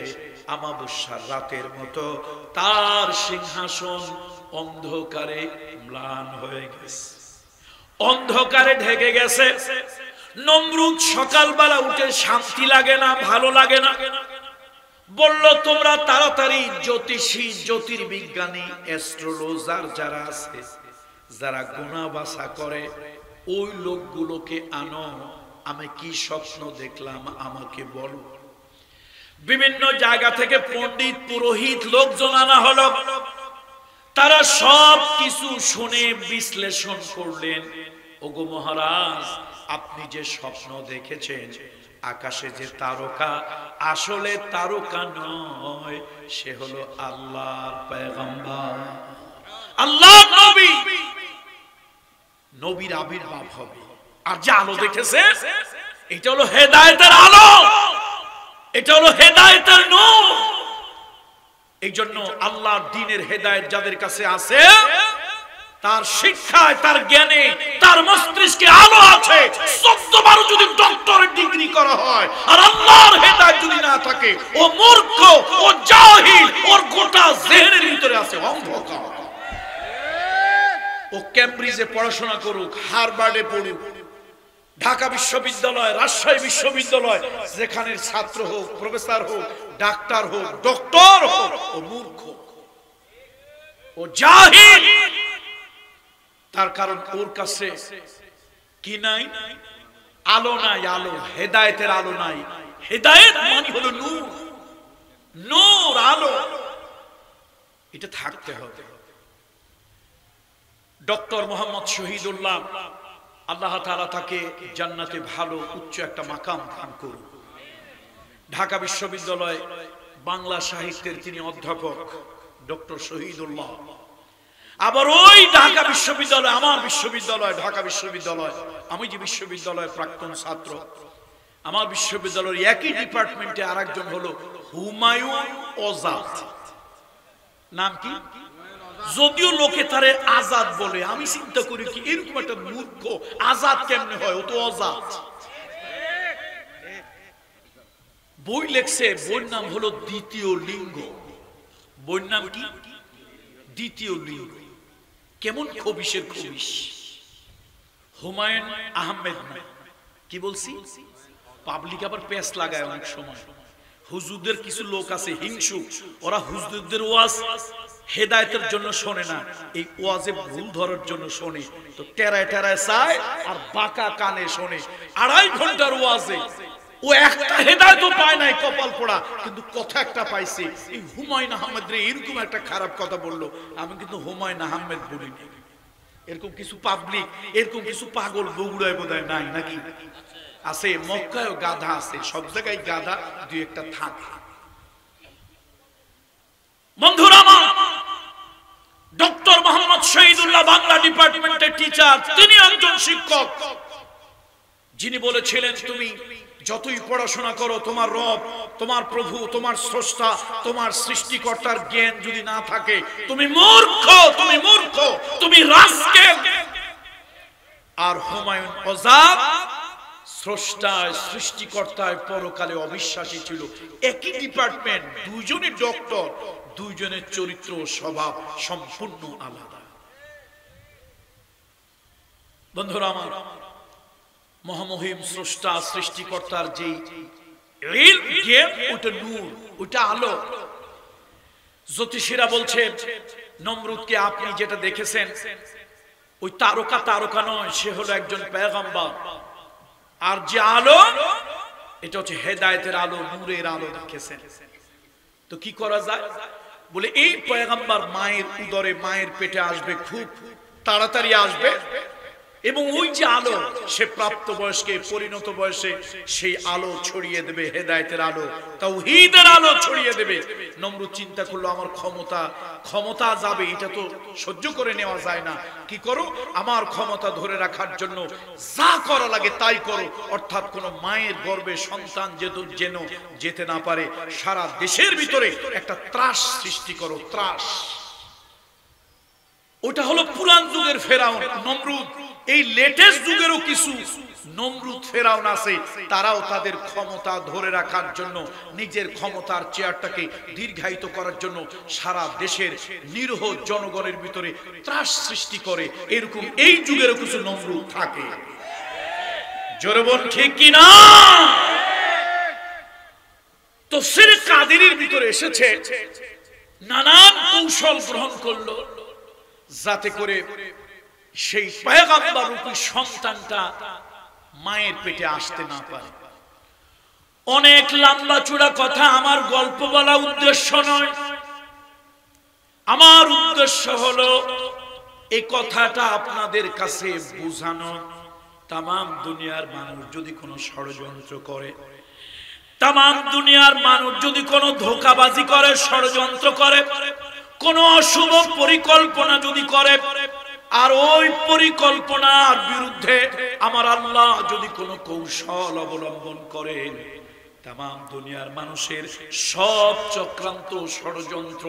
আমাবস্যার রাতের মতো তার সিংহাসন অন্ধকারে ম্লান হয়ে গেছে, অন্ধকারে ঢেকে গেছে। নমরুদ সকালবেলা উঠে শান্তি লাগে না, ভালো লাগে না। বলল, তোমরা তাড়াতাড়ি জ্যোতিষী, জ্যোতির্বিজ্ঞানী, অ্যাস্ট্রোলজার যারা আছে, যারা গোনা বাছা করে, ওই লোকগুলোকে আনো। আমি কি স্বপ্ন দেখলাম আমাকে বলো। বিভিন্ন জায়গা থেকে পণ্ডিত, পুরোহিত, লোকজন আনা হলো। তারা সব কিছু শুনে বিশ্লেষণ করলেন। ওগো মহারাজ, আপনি যে স্বপ্ন দেখেছেন, আকাশে যে তারকা, আসলে তারকা নয়, সে হলো আল্লাহর পয়গম্বর, আল্লাহর নবী। নবীর আবির্ভাব হবে। আর যে আলো দেখেছে, এটা হলো হেদায়েতের আলো, এটা হলো হেদায়েতের নূর। এই জন্য আল্লাহর দ্বীনের হেদায়েত যাদের কাছে আছে, তার শিক্ষায়, তার জ্ঞানে, তার মস্তিষ্কে আলো আছে। 14 বার যদি ডক্টরেট ডিগ্রি করা হয় আর আল্লাহর হেদায়েত যদি না থাকে, ও মূর্খ, ও জাহিল, ওর গোটা জেহেনের ভিতরে আছে অন্ধকার। ও ক্যামব্রিজে পড়াশোনা করুক, হার্ভার্ডে পড়ুক, ঢাকা বিশ্ববিদ্যালয়, রাজশাহী বিশ্ববিদ্যালয়, যেখানে ছাত্র হোক, প্রফেসর হোক, ডাক্তার হোক, ডক্টর হোক, ও মূর্খ, ও জাহিল। তার কারণ ওর কাছে কি নাই? আলো নাই, আলো, হেদায়েতের আলো নাই। হেদায়েত মানে হলো নূর, নূর, আলো। এটা থাকতে হবে। ডক্টর মোহাম্মদ শহীদুল্লাহ, আল্লাহ তাআলা তাকে জান্নাতে ভালো উচ্চ একটা মাকাম দান করুন। ঢাকা বিশ্ববিদ্যালয় বাংলা সাহিত্যের তিনি অধ্যাপক, ডক্টর শহীদুল্লাহ। আবার ওই ঢাকা বিশ্ববিদ্যালয়, আমার বিশ্ববিদ্যালয় ঢাকা বিশ্ববিদ্যালয়, আমি যে বিশ্ববিদ্যালয়ের প্রাক্তন ছাত্র, আমার বিশ্ববিদ্যালয়ের একই ডিপার্টমেন্টে আরেকজন হলো হুমায়ুন আজাদ। নাম কি? যদিও লোকে তারে আজাদ বলে, আমি চিন্তা করি কি এরকম একটা মূর্খ আজাদ কেমনে হয়? ও তো আজাদ। বই লেখছে, বইয়ের নাম হলো দ্বিতীয় লিঙ্গ। বইয়ের নাম কি? দ্বিতীয় লিঙ্গ। কেমন খবিশের খবিশ। হুমায়ুন আহমেদ না, কি বলছি? পাবলিক আবার পেস লাগায় অনেক সময়। হুজুরদের কিছু লোক আছে হিংসুক, ওরা হুজুরদের ওয়াজ হেদায়েতের জন্য শোনে না, এই ওয়াজে ভুল ধরার জন্য শোনে। তো টেরায় টেরায় চায় আর বাঁকা কানে শোনে। 2.5 ঘন্টার ওয়াজে ও একটা হেদায়েতও পায় নাই, কপাল পোড়া, কিন্তু কথা একটা পাইছে। এই হুমায়ুন আহমেদ রে এরকম একটা খারাপ কথা বললো, আমি কিন্তু হুমায়ুন আহমেদ বলিনি। এরকম কিছু পাবলিক, এরকম কিছু পাগল বগুড়ায় বোধহয় নাই নাকি? আছে, মক্কায়ও গাধা আছে, সব জায়গায় গাধা দুই একটা থাকে। বন্ধুরা আমার, ডক্টর মোহাম্মদ শহীদুল্লাহ বাংলা ডিপার্টমেন্টের টিচার, তিনি একজন শিক্ষক, যিনি বলেছিলেন, তুমি যতই পড়াশোনা করো, তোমার রব, তোমার প্রভু, তোমার স্রষ্টা, তোমার সৃষ্টিকর্তার জ্ঞান যদি না থাকে, তুমি মূর্খ, তুমি মূর্খ, তুমি রাস্কেল। আর হুমায়ুন আজাদ স্রষ্টায়, সৃষ্টিকর্তায়, পরকালে অবিশ্বাসী ছিল। একই ডিপার্টমেন্ট, দুইজনই ডক্টর, দুইজনের চরিত্র স্বভাব সম্পূর্ণ আলাদা। বন্ধুরা আমার, মহামহিম স্রষ্টা সৃষ্টিকর্তার যে জ্ঞান, ওটা নূর, ওটা আলো। জ্যোতিষীরা বলছে নমরুদকে আপনি যেটা দেখেছেন ওই তারকা নয়, সে হলো একজন পয়গম্বর। আর যে আলো এটা হচ্ছে হেদায়েতের আলো, নূরের আলো দেখেছেন। তো কি করা যায়? বলে এই পয়গম্বর মায়ের উদরে, মায়ের পেটে আসবে, খুব তাড়াতাড়ি আসবে, এবং ওই যে আলো সে প্রাপ্ত বয়স্কে, পরিণত বয়সে সেই আলো ছড়িয়ে দেবে, হেদায়েতের আলো, তাওহীদের আলো ছড়িয়ে দেবে। নমরুদ চিন্তা করলো আমার ক্ষমতা যাবে, এটা তো সহ্য করে নেওয়া যায় না। কি করো, আমার ক্ষমতা ধরে রাখার জন্য যা করা লাগে তাই করো, অর্থাৎ কোন মায়ের গর্ভে সন্তান যেন যেতে না পারে, সারা দেশের ভিতরে একটা ত্রাস সৃষ্টি করো, ত্রাস। ওটা হলো পুরান যুগের ফেরাউন নমরুদ। এই লেটেস্ট যুগেরও কিছু নমরুদ ফেরাউন আছে, তারাও তাদের ক্ষমতা ধরে রাখার জন্য, নিজের ক্ষমতার চেয়ারটাকে দীর্ঘায়িত করার জন্য সারা দেশের নিরীহ জনগণের ভিতরে ত্রাস সৃষ্টি করে। এরকম এই যুগেরও কিছু নমরুদ থাকে। জোরে বল ঠিক কি না? তাফসীর কাদেরীর ভিতরে এসেছে নানান কৌশল গ্রহণ করলো যাতে করে সেই পয়গম্বর রূপী সন্তানটা মায়ের পেটে আসতে না পারে। অনেক লম্বা চূড়া কথা, আমার গল্প বলা উদ্দেশ্য নয়। আমার উদ্দেশ্য হলো এই কথাটা আপনাদের কাছে বোঝানো। তামাম দুনিয়ার মানুষ যদি কোনো ষড়যন্ত্র করে, তামাম দুনিয়ার মানুষ যদি কোনো ধোঁকাবাজি করে, ষড়যন্ত্র করে, কোন অশুভ পরিকল্পনা যদি করে, আর ওই পরিকল্পনার বিরুদ্ধে আমার আল্লাহ যদি কোনো কৌশল অবলম্বন করেন, তামাম দুনিয়ার মানুষের সব চক্রান্ত ষড়যন্ত্র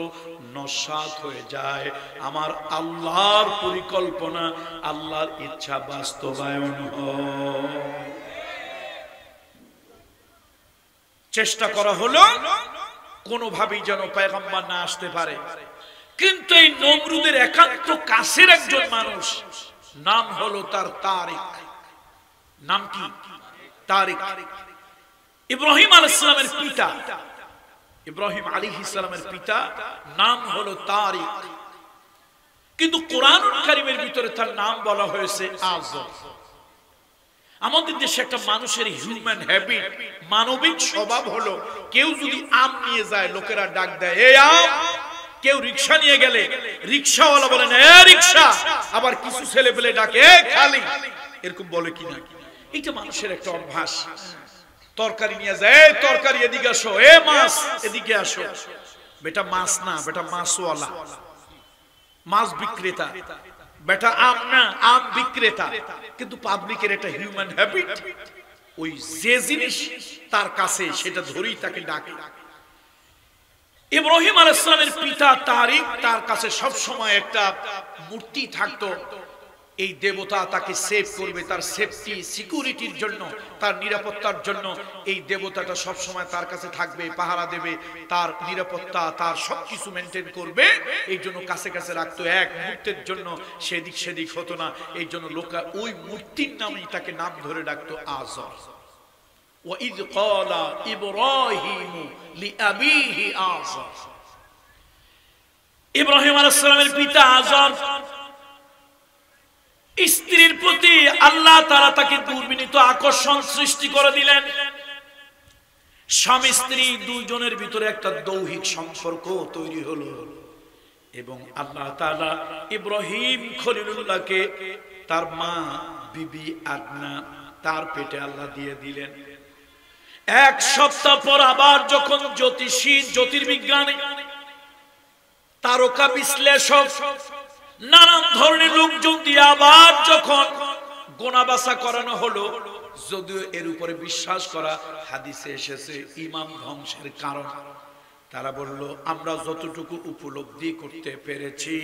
নস্যাৎ হয়ে যায়। আমার আল্লাহর পরিকল্পনা, আল্লাহর ইচ্ছা বাস্তবায়ন হয়। চেষ্টা করা হলো কোনোভাবেই যেন পয়গম্বর না আসতে পারে। কিন্তু এই নমরুদের একান্ত কাছের একজন মানুষ, নাম হলো তার তারিক। নাম কি? তারিক। ইব্রাহিম আলাইহিস সালামের পিতা, ইব্রাহিম আলাইহিস সালামের পিতা নাম হলো তারিক, কিন্তু কোরআনুল কারীমের ভিতরে তার নাম বলা হয়েছে আযর। আমাদের দেশে একটা মানুষের হিউম্যান হ্যাবিট, মানবিক স্বভাব হলো, কেউ যদি আম নিয়ে যায় লোকেরা ডাক দেয় এই আম। কেউ রিকশা নিয়ে গেলে রিকশাওয়ালা বলে না এ রিকশা, আবার কিছু ছেলে পেলে ডাকে এ খালি, এরকম বলে কিনা? এটা মানুষের একটা অভ্যাস। তরকারি নিয়ে যায় এই তরকারি এদিকে আসো, এ মাছ এদিকে আসো। বেটা মাছ না, বেটা মাছওয়ালা, মাছ বিক্রেতা। বেটা আম না, আম বিক্রেতা। কিন্তু পাবলিকের একটা হিউম্যান হ্যাবিট, ওই যে জিনিস তার কাছে সেটা ধরেই তাকে ডাকে। ইব্রাহিম আলাইহিস সালামের পিতা তারিক, তার কাছে সব সময় একটা মূর্তি থাকতো। এই দেবতা তাকে সেভ করবে, তার সেফটি সিকিউরিটির জন্য, তার নিরাপত্তার জন্য এই দেবতাটা সব সময় তার কাছে থাকবে, পাহারা দেবে, তার নিরাপত্তা, তার সবকিছু মেনটেন করবে। এই জন্য কাছে কাছে রাখতো, এক মুহূর্তের জন্য সেদিক সেদিক হতো না। এই জন্য লোকা ওই মূর্তির নামেই তাকে নাম ধরে ডাকতো আযর। وَإِذْ قَالَ إِبْرَاهِيمُ لِأَبِيهِ آزَرَ। ইব্রাহিম আলাইহিস সালামের পিতা আযর স্ত্রীর প্রতি আল্লাহ তাআলা তাকে দুর্বিনীত আকর্ষণ সৃষ্টি করে দিলেন। স্বামী স্ত্রী দুইজনের ভিতরে একটা দৈহিক সম্পর্ক তৈরি হলো, এবং আল্লাহ তাআলা ইব্রাহিম খলিলুল্লাহকে তার মা বিবি আদনা তার পেটে আল্লাহ দিয়ে দিলেন। এক সপ্তাহ পর আবার যখন জ্যোতিষী, জ্যোতির্বিজ্ঞানী, তারকা বিশ্লেষক, নানান ধরনের লোকজন দিয়ে আবার যখন গোনাবাসা করানো হলো, যদিও এর উপরে বিশ্বাস করা হাদিসে এসেছে ইমাম ধ্বংসের কারণ, তারা বলল আমরা যতটুকু উপলব্ধি করতে পেরেছি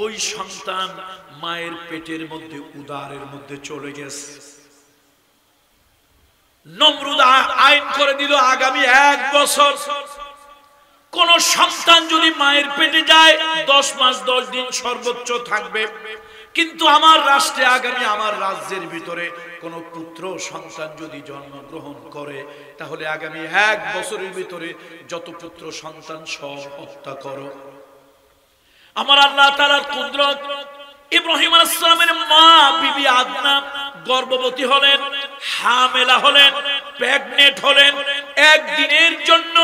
ওই সন্তান মায়ের পেটের মধ্যে, উদরের মধ্যে চলে গেছে। নমরুদ আইন করে দিল আগামী 1 বছর কোন সন্তান যদি মায়ের পেটে যায় 10 মাস 10 দিন সর্বোচ্চ থাকবে, কিন্তু আমার রাষ্ট্রে আগামী আমার রাজ্যের ভিতরে কোন পুত্র সন্তান যদি জন্মগ্রহণ করে তাহলে আগামী 1 বছরের ভিতরে যত পুত্র সন্তান সব হত্যা করো। আমার আল্লাহ তাআলার কুদরত, ইব্রাহিম আলাইহিস সালামের মা বিবি আদনা গর্ভবতী হলেন, হামেলা হলেন, প্রেগন্যান্ট হলেন। একদিনের জন্য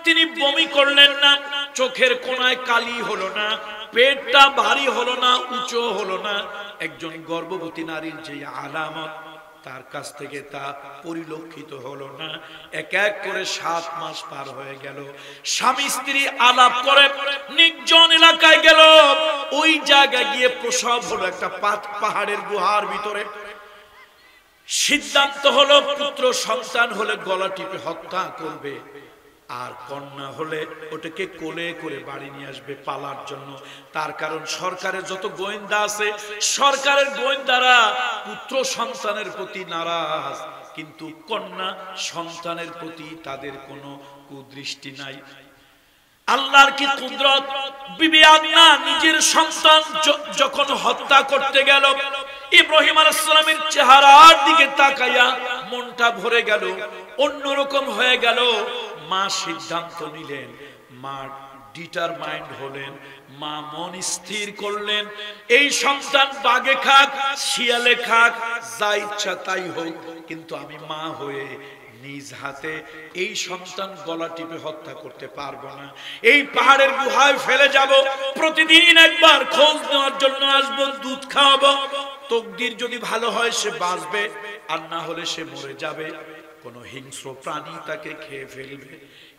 তিনি বমি করলেন না, চোখের কোণায় কালি হলো না, পেটটা ভারী হলো না, উঁচু হলো না। একজন গর্ভবতী নারীর যে আলামত তার কাছ থেকে তা পরিলক্ষিত হলো না। এক এক করে 7 মাস পার হয়ে গেল। স্বামী স্ত্রী আলাপ করে নির্জন এলাকায় গেল। ওই জায়গায় গিয়ে প্রসব হলো একটা পাহাড়ের গুহার ভিতরে। সিদ্ধান্ত হলো পুত্র সন্তান হলে গলা টিপে হত্যা করবে, আর কন্যা হলে ওটাকে কোলে করে বাড়ি নিয়ে আসবে পালার জন্য। তার কারণ সরকারের যত গোয়েন্দা আছে, সরকারের গোয়েন্দারা পুত্র সন্তানের প্রতি নারাজ, কিন্তু কন্যা সন্তানের প্রতি তাদের কোনো কুদৃষ্টি নাই। আল্লাহর কি কুদরত! বিবি আদনা নিজের সন্তান যখন হত্যা করতে গেল, ইব্রাহিম আলাইহিস সালামের চেহারার দিকে তাকাইয়া মনটা ভরে গেল, অন্যরকম হয়ে গেল। মা সিদ্ধান্ত নিলেন, মা ডিটারমাইন্ড হলেন, মা মন স্থির করলেন, এই সন্তান বাঘে খাক, শিয়ালে খাক, যা ইচ্ছা তাই হোক, কিন্তু আমি মা হয়ে নিজ হাতে এই সন্তান গলা টিপে হত্যা করতে পারবো না। এই পাহাড়ের গুহায় ফেলে যাব, প্রতিদিন একবার খোঁজ নেওয়ার জন্য আসবো, দুধ খাওয়াবো। তকদির যদি ভালো হয় সে বাঁচবে, আর না হলে সে মরে যাবে, কোন হিংস্র প্রাণী তাকে খেয়ে ফেলবে।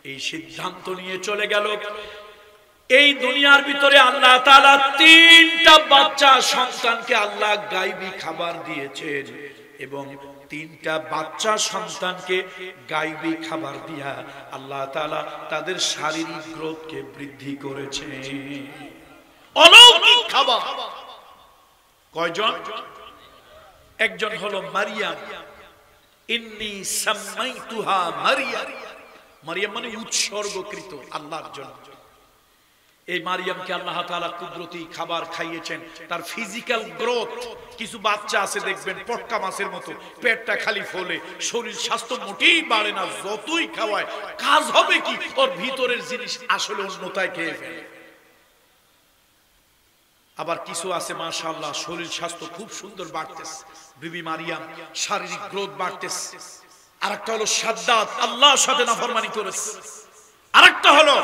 এই সিদ্ধান্ত নিয়ে চলে গেল। এই দুনিয়ার ভিতরে আল্লাহ তাআলা 3টা বাচ্চা সন্তানকে আল্লাহ গায়বী খাবার দিয়েছেন, এবং 3টা বাচ্চা সন্তানকে গায়বী খাবার দিয়া আল্লাহ তাআলা তাদের শারীরিক গ্রোথকে বৃদ্ধি করেছেন। অলৌকিক খাবার। কয়জন? একজন হলো মারিয়াম। ইন্নী সাম্মাইতুহা মারিয়াম। মারিয়াম মানে উৎসর্গকৃত আল্লাহর জন্য। এই মারিয়ামকে আল্লাহ তাআলা কুদরতি খাবার খাইয়েছেন। তার ফিজিক্যাল গ্রোথ, কিছু বাচ্চা আছে দেখবেন পটকা মাছের মতো, পেটটা খালি ফলে, শরীর স্বাস্থ্য মোটেই বাড়ে না, যতই খাওয়ায় কাজ হবে কি, ওর ভিতরের জিনিস আসলে অন্যতায় খেয়ে ফেলে। আবার কিছু আছে মাশাআল্লাহ শরীর স্বাস্থ্য খুব সুন্দর বাড়তেছে, বিবি মারিয়াম শারীরিক গ্রোথ বাড়তেছে। আরেকটা হলো সাদ্দাত, আল্লাহর সাথে নাফরমানি করেছে। আরেকটা হলো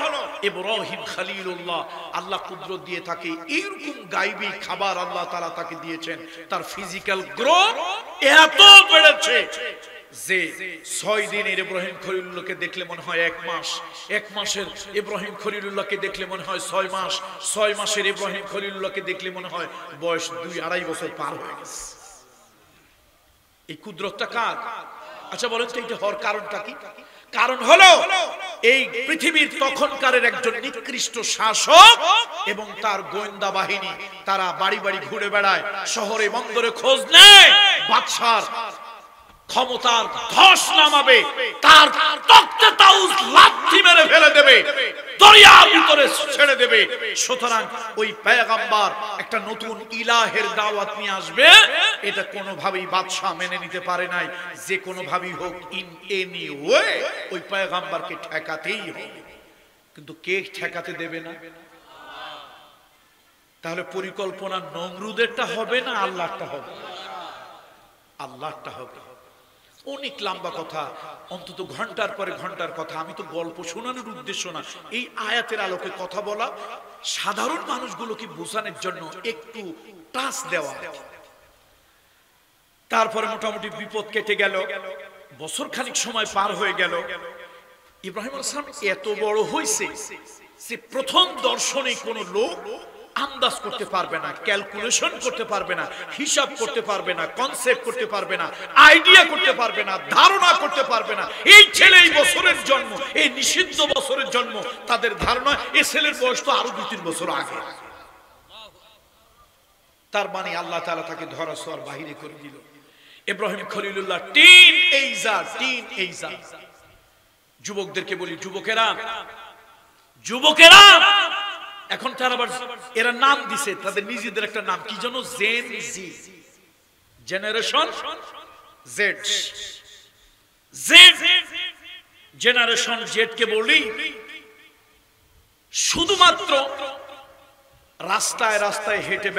ইব্রাহিম খলিলুল্লাহ, আল্লাহ কুদরত দিয়ে তাকে এইরকম গায়বী খাবার আল্লাহ তাআলা তাকে দিয়েছেন। তার ফিজিক্যাল গ্রোথ এত বেড়েছে যে 6 দিনের ইব্রাহিম খলিলুল্লাহকে দেখলে মনে হয় 1 মাস, 1 মাসের ইব্রাহিম খলিলুল্লাহকে দেখলে মনে হয় 6 মাস, 6 মাসের ইব্রাহিম খলিলুল্লাহকে দেখলে মনে হয় বয়স 2-2.5 বছর পার হয়ে গেছে। এই কুদরতটা কার? আচ্ছা বলেন তো এটা হওয়ার কারণটা কি? কারণ হলো এই পৃথিবীর তখনকারের একজন নিকৃষ্ট শাসক এবং তার গোয়েন্দা বাহিনী, তারা বাড়ি বাড়ি ঘুরে বেড়ায়, শহরে বন্দরে খোঁজ নেয়, বাদশার ক্ষমতার ধস নামাবে, তার তখতে তাউস লাথি মেরে ফেলে দেবে, দরিয়ার ভিতরে ছেড়ে দেবে। সুতরাং ওই পয়গম্বর একটা নতুন ইলাহের দাওয়াত নিয়ে আসবে, এটা কোনোভাবেই বাদশা মেনে নিতে পারে নাই। যে কোনোভাবেই হোক, ইন এনি ওয়ে ওই পয়গম্বরকে ঠেকাতেই হবে। কিন্তু কে ঠেকাতে দেবে না? তাহলে পরিকল্পনা নমরুদেরটা হবে না আল্লাহরটা হবে? আল্লাহরটা হবে। অনেক লম্বা কথা, অন্তত ঘন্টার পরে ঘন্টার কথা। আমি তো গল্প শোনানোর উদ্দেশ্য না, এই আয়াতের আলোকে কথা বলা, সাধারণ মানুষগুলোকে বোঝানোর জন্য একটু টাচ দেওয়া। তারপরে মোটামুটি বিপদ কেটে গেল, বছর খানিক সময় পার হয়ে গেল। ইব্রাহিম আলাইহিস সালাম এত বড় হয়েছে যে প্রথম দর্শনে কোনো লোক আন্দাজ করতে পারবে না, ক্যালকুলেশন করতে পারবে না, হিসাব করতে পারবে না, কনসেপ্ট করতে পারবে না, আইডিয়া করতে পারবে না, ধারণা করতে পারবে না এই ছেলে এই বছরের জন্ম, এই নিষিদ্ধ বছরের জন্ম। তাদের ধারণা এই ছেলের বয়স তো আরো 2-3 বছর আগে। তার মানে আল্লাহ তাআলা তাকে ধরা ছোঁয়ার বাহিরে করে দিল। ইব্রাহিম খলিলুল্লাহ টিন এইজার। যুবকদেরকে বলি, যুবকেরা এখন তারা আবার এরা নাম দিছে তাদের নিজেদের একটা নাম কি যেন জেন জি, জেনারেশন জেড। জেনারেশন জেড কে বলি শুধুমাত্র রাস্তায় রাস্তায় হেঁটে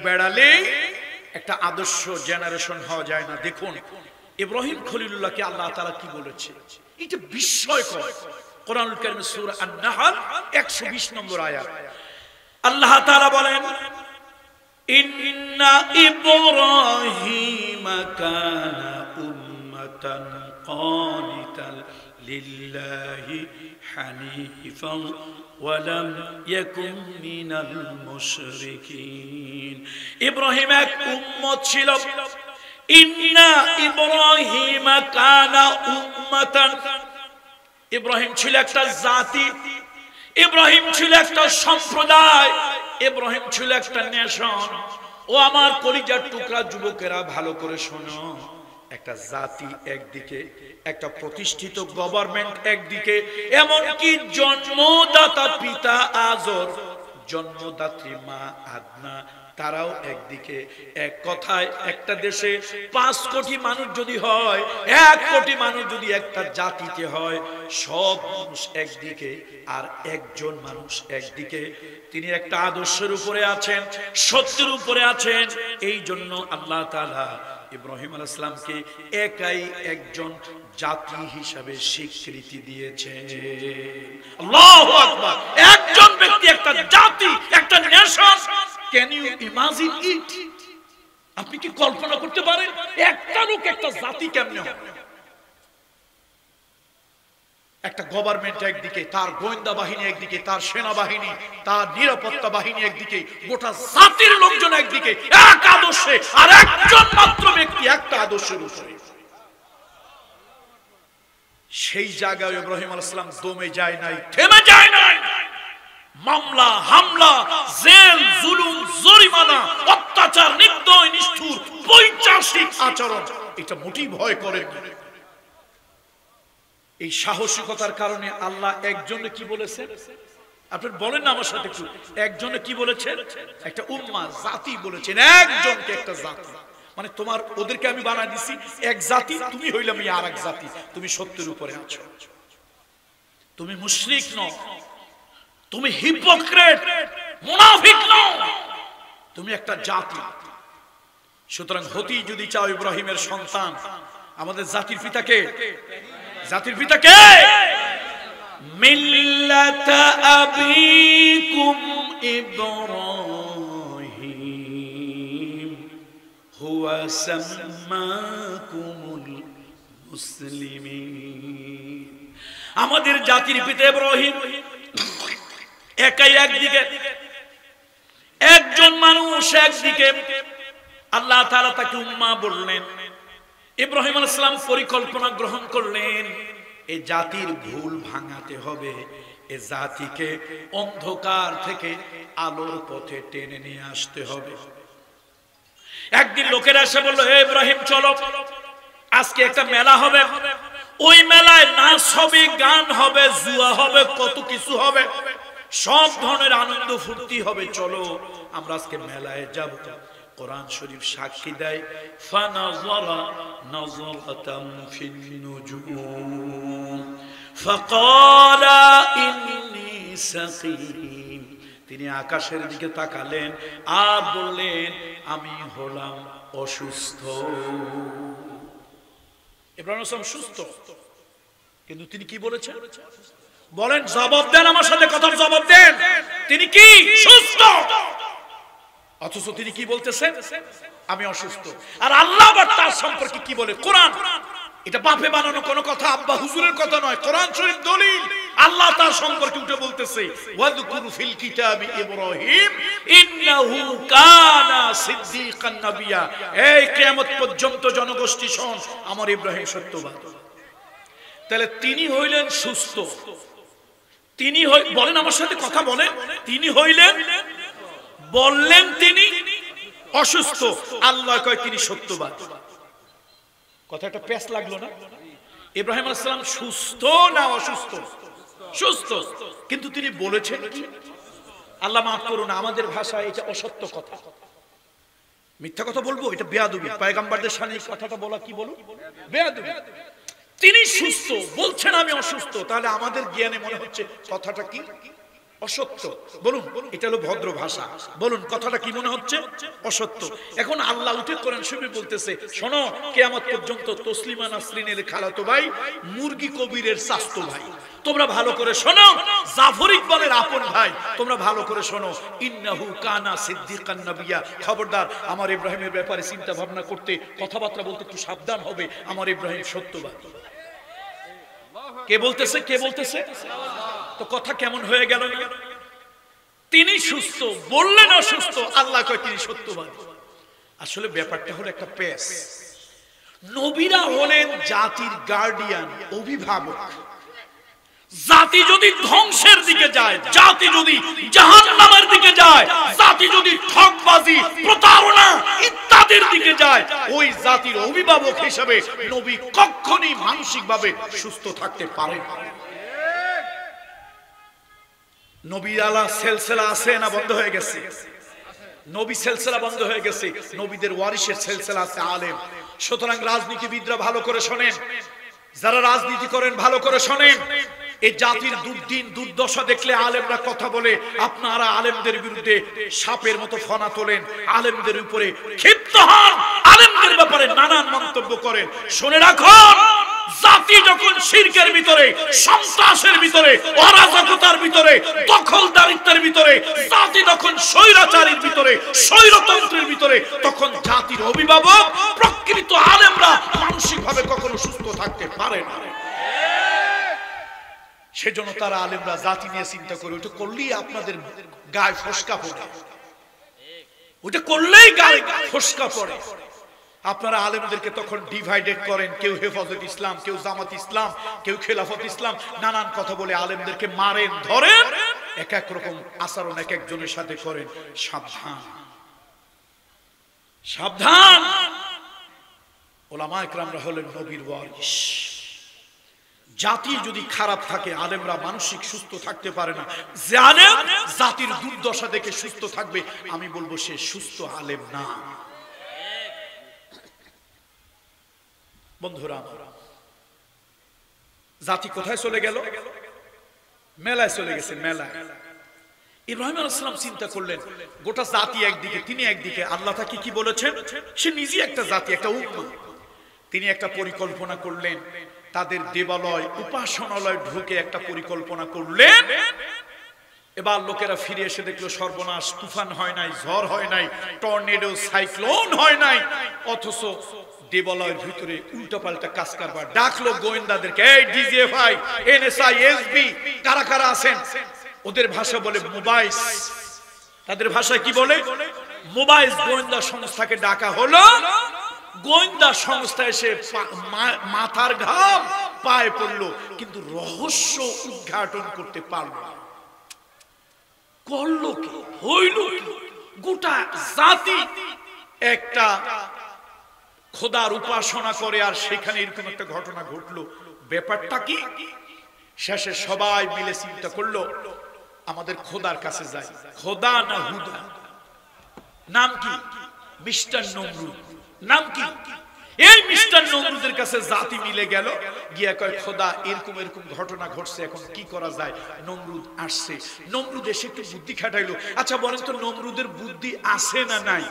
বেড়ালে একটা আদর্শ জেনারেশন হওয়া যায় না। দেখুন ইব্রাহিম খলিলুল্লাহকে আল্লাহ তাআলা কি বলেছে, এটা বিস্ময়কর। কোরআনুল কারীমের সূরা আন-নাহল 120 নম্বর আয়াত আল্লাহ তাআলা বলেন, ইন্না ইব্রাহিমা কানা উম্মাতান কানিতান লিল্লাহি হানিফান ওয়া লাম ইয়াকুন মিনাল মুশরিকিন। ইব্রাহিম এক উম্মত ছিল। ইন্না ইব্রাহিমা কানা উম্মাতান, ইব্রাহিম ছিল একটা জাতি, ইব্রাহিম ছিল একটা সম্প্রদায়, ইব্রাহিম ছিল একটা নেশন। ও আমার কলিজার টুকরা যুবকেরা ভালো করে শোনো, একটা জাতি একদিকে, একটা প্রতিষ্ঠিত গভর্নমেন্ট একদিকে, এমনকি জন্মদাতা পিতা আজর, জন্মদাত্রী মা আদনা, তারাও একদিকে। এক কথায় একটা দেশে 5 কোটি মানুষ যদি হয়, 1 কোটি মানুষ যদি একটা জাতিতে হয়, সব মানুষ একদিকে আর একজন মানুষ একদিকে। তিনি একটা আদর্শের উপরে আছেন, সত্যের উপরে আছেন। এই জন্য আল্লাহ তাআলা ইব্রাহিম আলাইহিস সালামকে একাই একজন জাতি হিসাবে স্বীকৃতি দিয়েছেন। আল্লাহু আকবার। একজন ব্যক্তি, একটা জাতি, একটা nation. Can you imagine it? আপনি কি কল্পনা করতে পারেন একটা লোক একটা জাতি কেমনে হবে? একটা গভর্নমেন্ট একদিকে, তার গোয়েন্দা বাহিনী একদিকে, তার সেনাবাহিনী, তার নিরাপত্তা বাহিনী একদিকে, গোটা জাতির লোকজন একদিকে, এক আদর্শে, আর একজন মাত্র ব্যক্তি একটা আদর্শের উপরে। সেই জায়গায় ইব্রাহিম আলাইহিস সালাম দমে যায় নাই, থেমে যায় নাই। মামলা, হামলা, জেল, জুলুম, জরিমানা, অত্যাচার, নির্দয়, নিষ্ঠুর, পৈশাচিক আচরণ, এটা মোটেই ভয় করেন। এই সাহসিকতার কারণে আল্লাহ একজনে কি বলেছেন, আপনি বলেন না আমার সাথে একটু, একজনে কি বলেছেন? একটা উম্মাহ, জাতি বলেছেন, একজনকে একটা জাতি। মানে তোমার ওদেরকে আমি বানাই দিছি এক জাতি, তুমি হইলাম আর এক জাতি। তুমি সত্যের উপরে আছো, তুমি মুশরিক নও, তুমি হিপোক্রেট, মুনাফিক নও, তুমি একটা জাতি। সুতরাং হতেই যদি চাও ইব্রাহিমের সন্তান, আমাদের জাতির পিতাকে, জাতির পিতাকে মিল্লাতা আবিকুম ইব্রাহিম হুয়া সাম্মাকুমুল মুসলিমিন। আমাদের জাতির পিতা ইব্রাহিম একাই একদিকে, একজন মানুষ একদিকে। আল্লাহ তাআলা তাকে উম্মাহ বললেন। ইব্রাহিম আলাইহিস সালাম পরিকল্পনা গ্রহণ করলেন, এই জাতির ভুল ভাঙাতে হবে, এই জাতিকে অন্ধকার থেকে আলোর পথে টেনে নিয়ে আসতে হবে। একদিন লোকেরা এসে বলল, হে ইব্রাহিম চলো, আজকে একটা মেলা হবে, ওই মেলায় নাচ হবে, গান হবে, জুয়া হবে, কত কিছু হবে, সব ধরনের আনন্দ ফুর্তি হবে, চলো আমরা আজকে মেলায় যাব। কোরআন শরীফ সাক্ষী দেয়, ফানাযারা নাযারাতাম ফিন নুজুম ফাকালা ইন্নী সাকিম। তিনি আকাশের দিকে তাকালেন আর বললেন, আমি হলাম অসুস্থ। ইব্রাহিম আলাইহিস সালাম সুস্থ, কিন্তু তিনি কি বলেছেন বলেন? জবাব দেন, আমার সাথে কথার জবাব দেন। তিনি কি সুস্থ, অথচ তিনি কি বলতেছেন? আমি অসুস্থ। আর আল্লাহ আবার তার সম্পর্কে কি বলে? কোরআন, এটা বাপে বানানো কোনো কথা, আব্বা হুজুরের কথা নয়, কোরআন শরীফ দলিল। আল্লাহ তার সম্পর্কে উঠে বলতেছে, ওয়াযকুর ফিল কিতাবি ইব্রাহিম ইন্নাহু কানা সিদ্দীকান নাবিয়্যা। এই কিয়ামত পর্যন্ত জনগোষ্ঠী শোন, আমার ইব্রাহিম সত্যবাদী। তাহলে তিনি হইলেন সুস্থ, তিনি বলেন আমার সাথে কথা বলেন, তিনি হইলেন, বললেন তিনি অসুস্থ, আল্লাহ কয় তিনি সত্যবাদী। কথা একটা পেশ লাগলো না? ইব্রাহিম আলাইহিস সালাম সুস্থ না অসুস্থ? সুস্থ, কিন্তু তিনি বলেছেন কি? আল্লাহ মাফ করুন, আমাদের ভাষায় এটা অসত্য কথা, মিথ্যা কথা বলবো, এটা বেয়াদবি। পয়গম্বরদের শানে কথাটা বলা কি বলুন, বেয়াদবি। তিনি সুস্থ বলছেন আমি অসুস্থ, তাহলে আমাদের জ্ঞানে মনে হচ্ছে কথাটা কি অসত্য। বলুন, এটা হলো ভদ্র ভাষা। বলুন, কথাটা কি মনে হচ্ছে অসত্য। এখন আল্লাহ উঠে কোরআন শরীফে বলতেছে, শোনো, কিয়ামত পর্যন্ত তসলিমা নাসরিনের খালাতো ভাই মুরগি কবিরের চাচতো ভাই, তোমরা ভালো করে শোনো, জাফর ইকবালের আপন ভাই, তোমরা ভালো করে শোনো, ইন্নাহু কানা সিদ্দিকান নবিয়্যা, খবরদার আমার ইব্রাহিমের ব্যাপারে চিন্তা ভাবনা করতে, কথাবার্তা বলতে একটু সাবধান হবে, আমার ইব্রাহিম সত্যবাদী। কে বলতেছে? কে বলতেছে? তো কথা কেমন হয়ে গেল না? তিনি সুস্থ বললেন অসুস্থ, আল্লাহ কয় তিনি সত্যবাদী। আসলে ব্যাপারটা হলো একটা পেশ। নবীরা হলেন জাতির গার্ডিয়ান, অভিভাবক। জাতি যদি ধ্বংসের দিকে যায়, জাতি যদি জাহান্নামের দিকে যায়, জাতি যদি ঠকবাজি, প্রতারণা ইত্যাদির দিকে যায়, ওই জাতির অভিভাবক হিসেবে নবী কখনোই মানসিকভাবে সুস্থ থাকতে পারে না। নবী আলা সিলসিলা আছে না বন্ধ হয়ে গেছে? নবী সিলসিলা বন্ধ হয়ে গেছে, নবীদের ওয়ারিসের সিলসিলা আছে আলেম। সুতরাং রাজনীতিবিদরা ভালো করে শোনেন, যারা রাজনীতি করেন ভালো করে শোনেন, এই জাতির দুর্দিন দুর্দশা দেখলে আলেমরা কথা বলে, আপনারা আলেমদের বিরুদ্ধে সাপের মতো ফনা তোলেন, আলেমদের উপরে ক্ষিপ্ত হন, আলেমদের ব্যাপারে নানান মন্তব্য করেন। শুনে রাখুন, জাতি যখন শিরকের ভিতরে, সন্ত্রাসের ভিতরে, অরাজকতার ভিতরে, দখলদারিত্বের ভিতরে, জাতি যখন স্বৈরাচারীর ভিতরে, স্বৈরতন্ত্রের ভিতরে, তখন জাতির অভিভাবক প্রকৃত আলেমরা মানসিকভাবে কখনো সুস্থ থাকতে পারে না। সেজন্য তারা আলেমরা জাতি নিয়ে চিন্তা করে, ওটা করলেই আপনাদের গায়ে ফসকা পড়ে, ওটা করলেই গায়ে ফসকা পড়ে। আপনারা আলেমদেরকে তখন ডিভাইডেড করেন, কেউ হেফাজত ইসলাম, কেউ জামাত ইসলাম, কেউ খেলাফত ইসলাম, নানান কথা বলে আলেমদেরকে মারেন, ধরেন, এক এক রকম আচরণ এক একজনের সাথে করেন। সাবধান, সাবধান। ওলামায়ে কেরামরা হলেন নবীর ওয়ারিস। জাতি যদি খারাপ থাকে, আলেমরা মানসিক সুস্থ থাকতে পারে না। যে আলেম জাতির দুর্দশা দেখে সুস্থ থাকবে, আমি বলবো সে সুস্থ আলেম না। বন্ধুরা, জাতি কোথায় চলে গেল? মেলায় চলে গেছে, মেলায়। ইব্রাহিম আলাইহিস সালাম চিন্তা করলেন, গোটা জাতি একদিকে, তিনি একদিকে। আল্লাহ তাকে কি বলেছেন? সে নিজে একটা জাতি, একটা উম্মাহ। তিনি একটা পরিকল্পনা করলেন, তাদের দেবালয়, উপাসনালয় ঢুকে একটা পরিকল্পনা করলেন। এবার লোকেরা ফিরে এসে দেখলো সর্বনাশ, তুফান হয় নাই, ঝড় হয় নাই, টর্নেডো, সাইক্লোন হয় নাই, অথচ দেবালয়ের ভিতরে উল্টাপাল্টা কাজ কারবার। ডাকলো গোয়েন্দাদেরকে, এই ডিজিএফআই, এনএসআই, এসবি, কারা কারা আছেন? ওদের ভাষা বলে মোবাইল, তাদের ভাষায় কি বলে? মোবাইল। গোয়েন্দা সংস্থাকে ডাকা হলো। গোয়েন্দা সংস্থা এসে মাথার ঘাম পায়ে পড়লো, কিন্তু রহস্য উদ্ঘাটন করতে পারলো না। করলো কি, হইল কি? গোটা জাতি একটা খোদার উপাসনা করে, আর সেখানে এরকম একটা ঘটনা ঘটলো। ব্যাপারটা কি? শেষে সবাই মিলে চিন্তা করলো, আমাদের খোদার কাছে যাই। খোদা না হুদা? নাম কি? মিস্টার নমরুদ। নাম কি? এই মিস্টার নমরুদের কাছে জাতি মিলে গেল, গিয়া কয়, খোদা এরকম এরকম ঘটনা ঘটছে, এখন কি করা যায়? নমরুদ আসছে। নমরুদ এসে একটু বুদ্ধি খাটাইলো। আচ্ছা বলেন তো, নমরুদের বুদ্ধি আছে না নাই?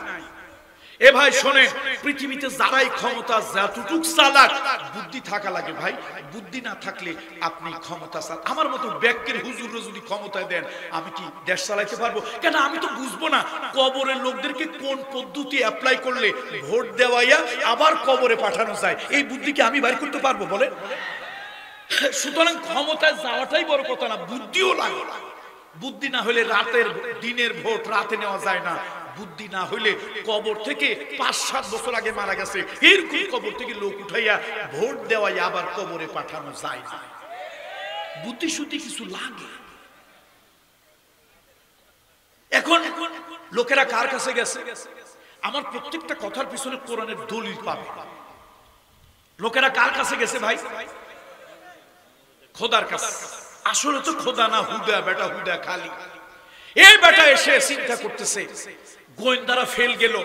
এ ভাই শোনেন, পৃথিবীতে যারাই ক্ষমতা, যতটুক চালাক, বুদ্ধি থাকা লাগে ভাই। বুদ্ধি না থাকলে আপনি ক্ষমতা চাল। আমার মতো ব্যক্তির হুজুররা যদি ক্ষমতায় দেন, আমি কি দেশ চালাইতে পারবো? কেন আমি তো বুঝবো না কবরের লোকদেরকে কোন পদ্ধতি অ্যাপ্লাই করলে ভোট দেওয়াইয়া আবার কবরে পাঠানো যায়। এই বুদ্ধি কি আমি বাইর করতে পারবো বলে? সুতরাং ক্ষমতায় যাওয়াটাই বড় কথা না, বুদ্ধিও লাগে। বুদ্ধি না হলে রাতের, দিনের ভোট রাতে নেওয়া যায় না। বুদ্ধি না হইলে কবর থেকে ৫-৭ বছর আগে মারা গেছে, এরকম কবর থেকে লোক উঠাইয়া ভোট দেওয়াই আবার কবরে পাঠানো যায় না। বুদ্ধি শুদ্ধি কিছু লাগে। এখন লোকেরা কার কাছে গেছে? আমার প্রত্যেকটা কথার পিছনে কোরআনের দলিল পাবে। লোকেরা কার কাছে গেছে ভাই? খোদার কাছে। আসলে তো খোদা না, হুদা, বেটা হুদা খালি। এই বেটা এসে চিন্তা করতেছে, গোয়েন্দারা ফেল গেল,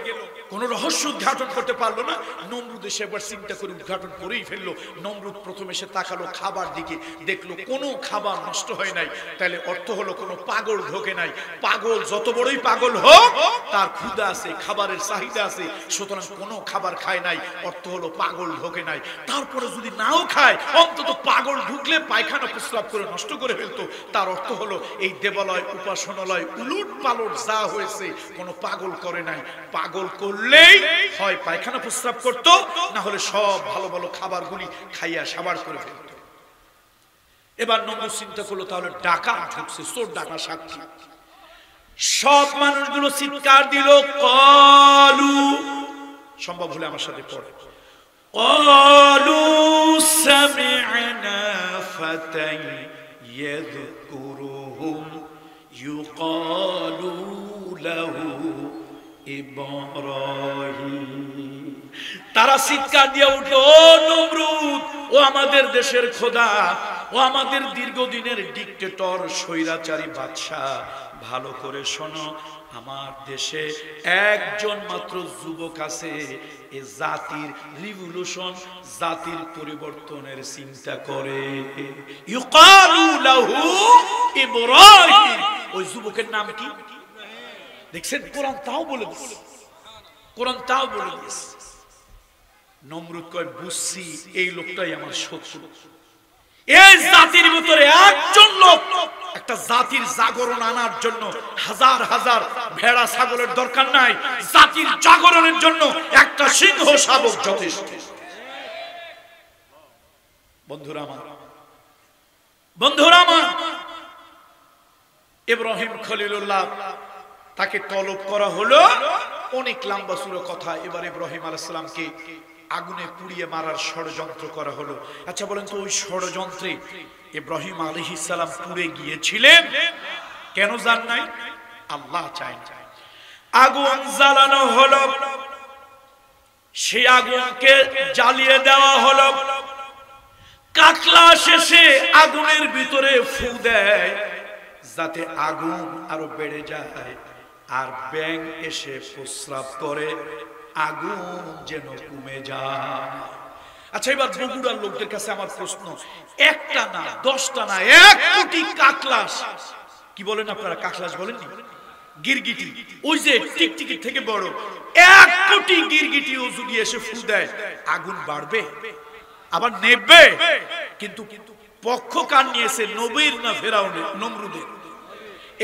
কোন রহস্য উদ্ঘাটন করতে পারলো না। নমরুদ এসে একবার চিন্তা করে উদ্ঘাটন করেই ফেললো। নমরুদ প্রথম এসে তাকালো খাবার দিকে, দেখলো কোনো খাবার নষ্ট হয় নাই। তাহলে অর্থ হলো কোনো পাগল ঢোকে নাই। পাগল যত বড়ই পাগল হোক, তার ক্ষুধা আছে, খাবারের চাহিদা আছে, সুতরাং কোনো খাবার খায় নাই, অর্থ হলো পাগল ঢোকে নাই। তারপরে যদি নাও খায়, অন্তত পাগল ঢুকলে পায়খানা প্রস্রাব করে নষ্ট করে ফেলতো, তার অর্থ হলো এই দেবালয় উপাসনালয় উলট পালট যা হয়েছে কোনো পাগল করে নাই। পাগল করলেই হয় পায়খানা প্রস্রাব করতো, না হলে সব ভালো ভালো খাবারগুলি খাইয়া সাবার করে ফেলতো। এবার নমরুদ চিন্তা করলো তাহলে ডাকাত ঢুকছে, চোর ডাকা সাক্ষী। সব মানুষগুলো চিৎকার দিল, ক্বালু, সম্ভব হলে আমার সাথে পড়ে, ক্বালু সামি'না ফাতান ইয়াযকুরুহুম ইউকালু লাহু ইব্রাহিম। তারা চিৎকার দিয়ে উঠল, ও নমরুদ, ও আমাদের দেশের খোদা, ও আমাদের দীর্ঘদিনের ডিক্টেটর স্বৈরাচারী বাদশা, ভালো করে শোনো, আমার দেশে একজন মাত্র যুবক আছে, এ জাতির রিভলিউশন, জাতির পরিবর্তনের চিন্তা করে। ইউকালু লাহু ইব্রাহিম। ওই যুবকের নাম কি? দেখছেন, কোরআন তাও বলে দিয়েছে, কোরআন তাও বলে দিয়েছে। নমরুদ কয়, বুঝছি এই লোকটাই আমার শত্রু। এই জাতির ভিতরে একজন লোক, একটা জাতির জাগরণ আনার জন্য হাজার হাজার ভেড়া ছাগলের দরকার নাই, জাতির জাগরণের জন্য একটা সিংহ শাবক যথেষ্ট। বন্ধুরা আমার, বন্ধুরা আমার, ইব্রাহিম খলিলুল্লাহ তাকে তলব করা হলো। অনেক লম্বা চূড়া কথা। এবার ইব্রাহিম আলাইহিস সালামকে আগুনে পুড়িয়ে মারার ষড়যন্ত্র করা হলো। আচ্ছা বলেন তো, ওই ষড়যন্ত্রে ইব্রাহিম আলাইহিস সালাম পুড়ে গিয়েছিলেন? কেন জান নাই? আল্লাহ চায়। আগুন জ্বালানো হলো, সেই আগুনকে জ্বালিয়ে দেওয়া হলো। কাকলা শেষে আগুনের ভিতরে ফু দেয় যাতে আগুন আরো বেড়ে যায়, আর ব্যাঙ এসে প্রস্রাব করে আগুন যেন কমে যায়। আচ্ছা, এবার বগুড়ার লোকদের কাছে আমার প্রশ্ন, একটা না, 10টা না, 1 কোটি কাকলাস, কি বলেন আপনারা, কাকলাস বলেননি? গিরগিটি, ওই যে টিকটিকি থেকে বড়, 1 কোটি গিরগিটিও যদি এসে ফু দেয়, আগুন বাড়বে? আবার নেবে? কিন্তু পক্ষ কার নিয়েছে, নবীর না ফেরাউনের, নমরুদের?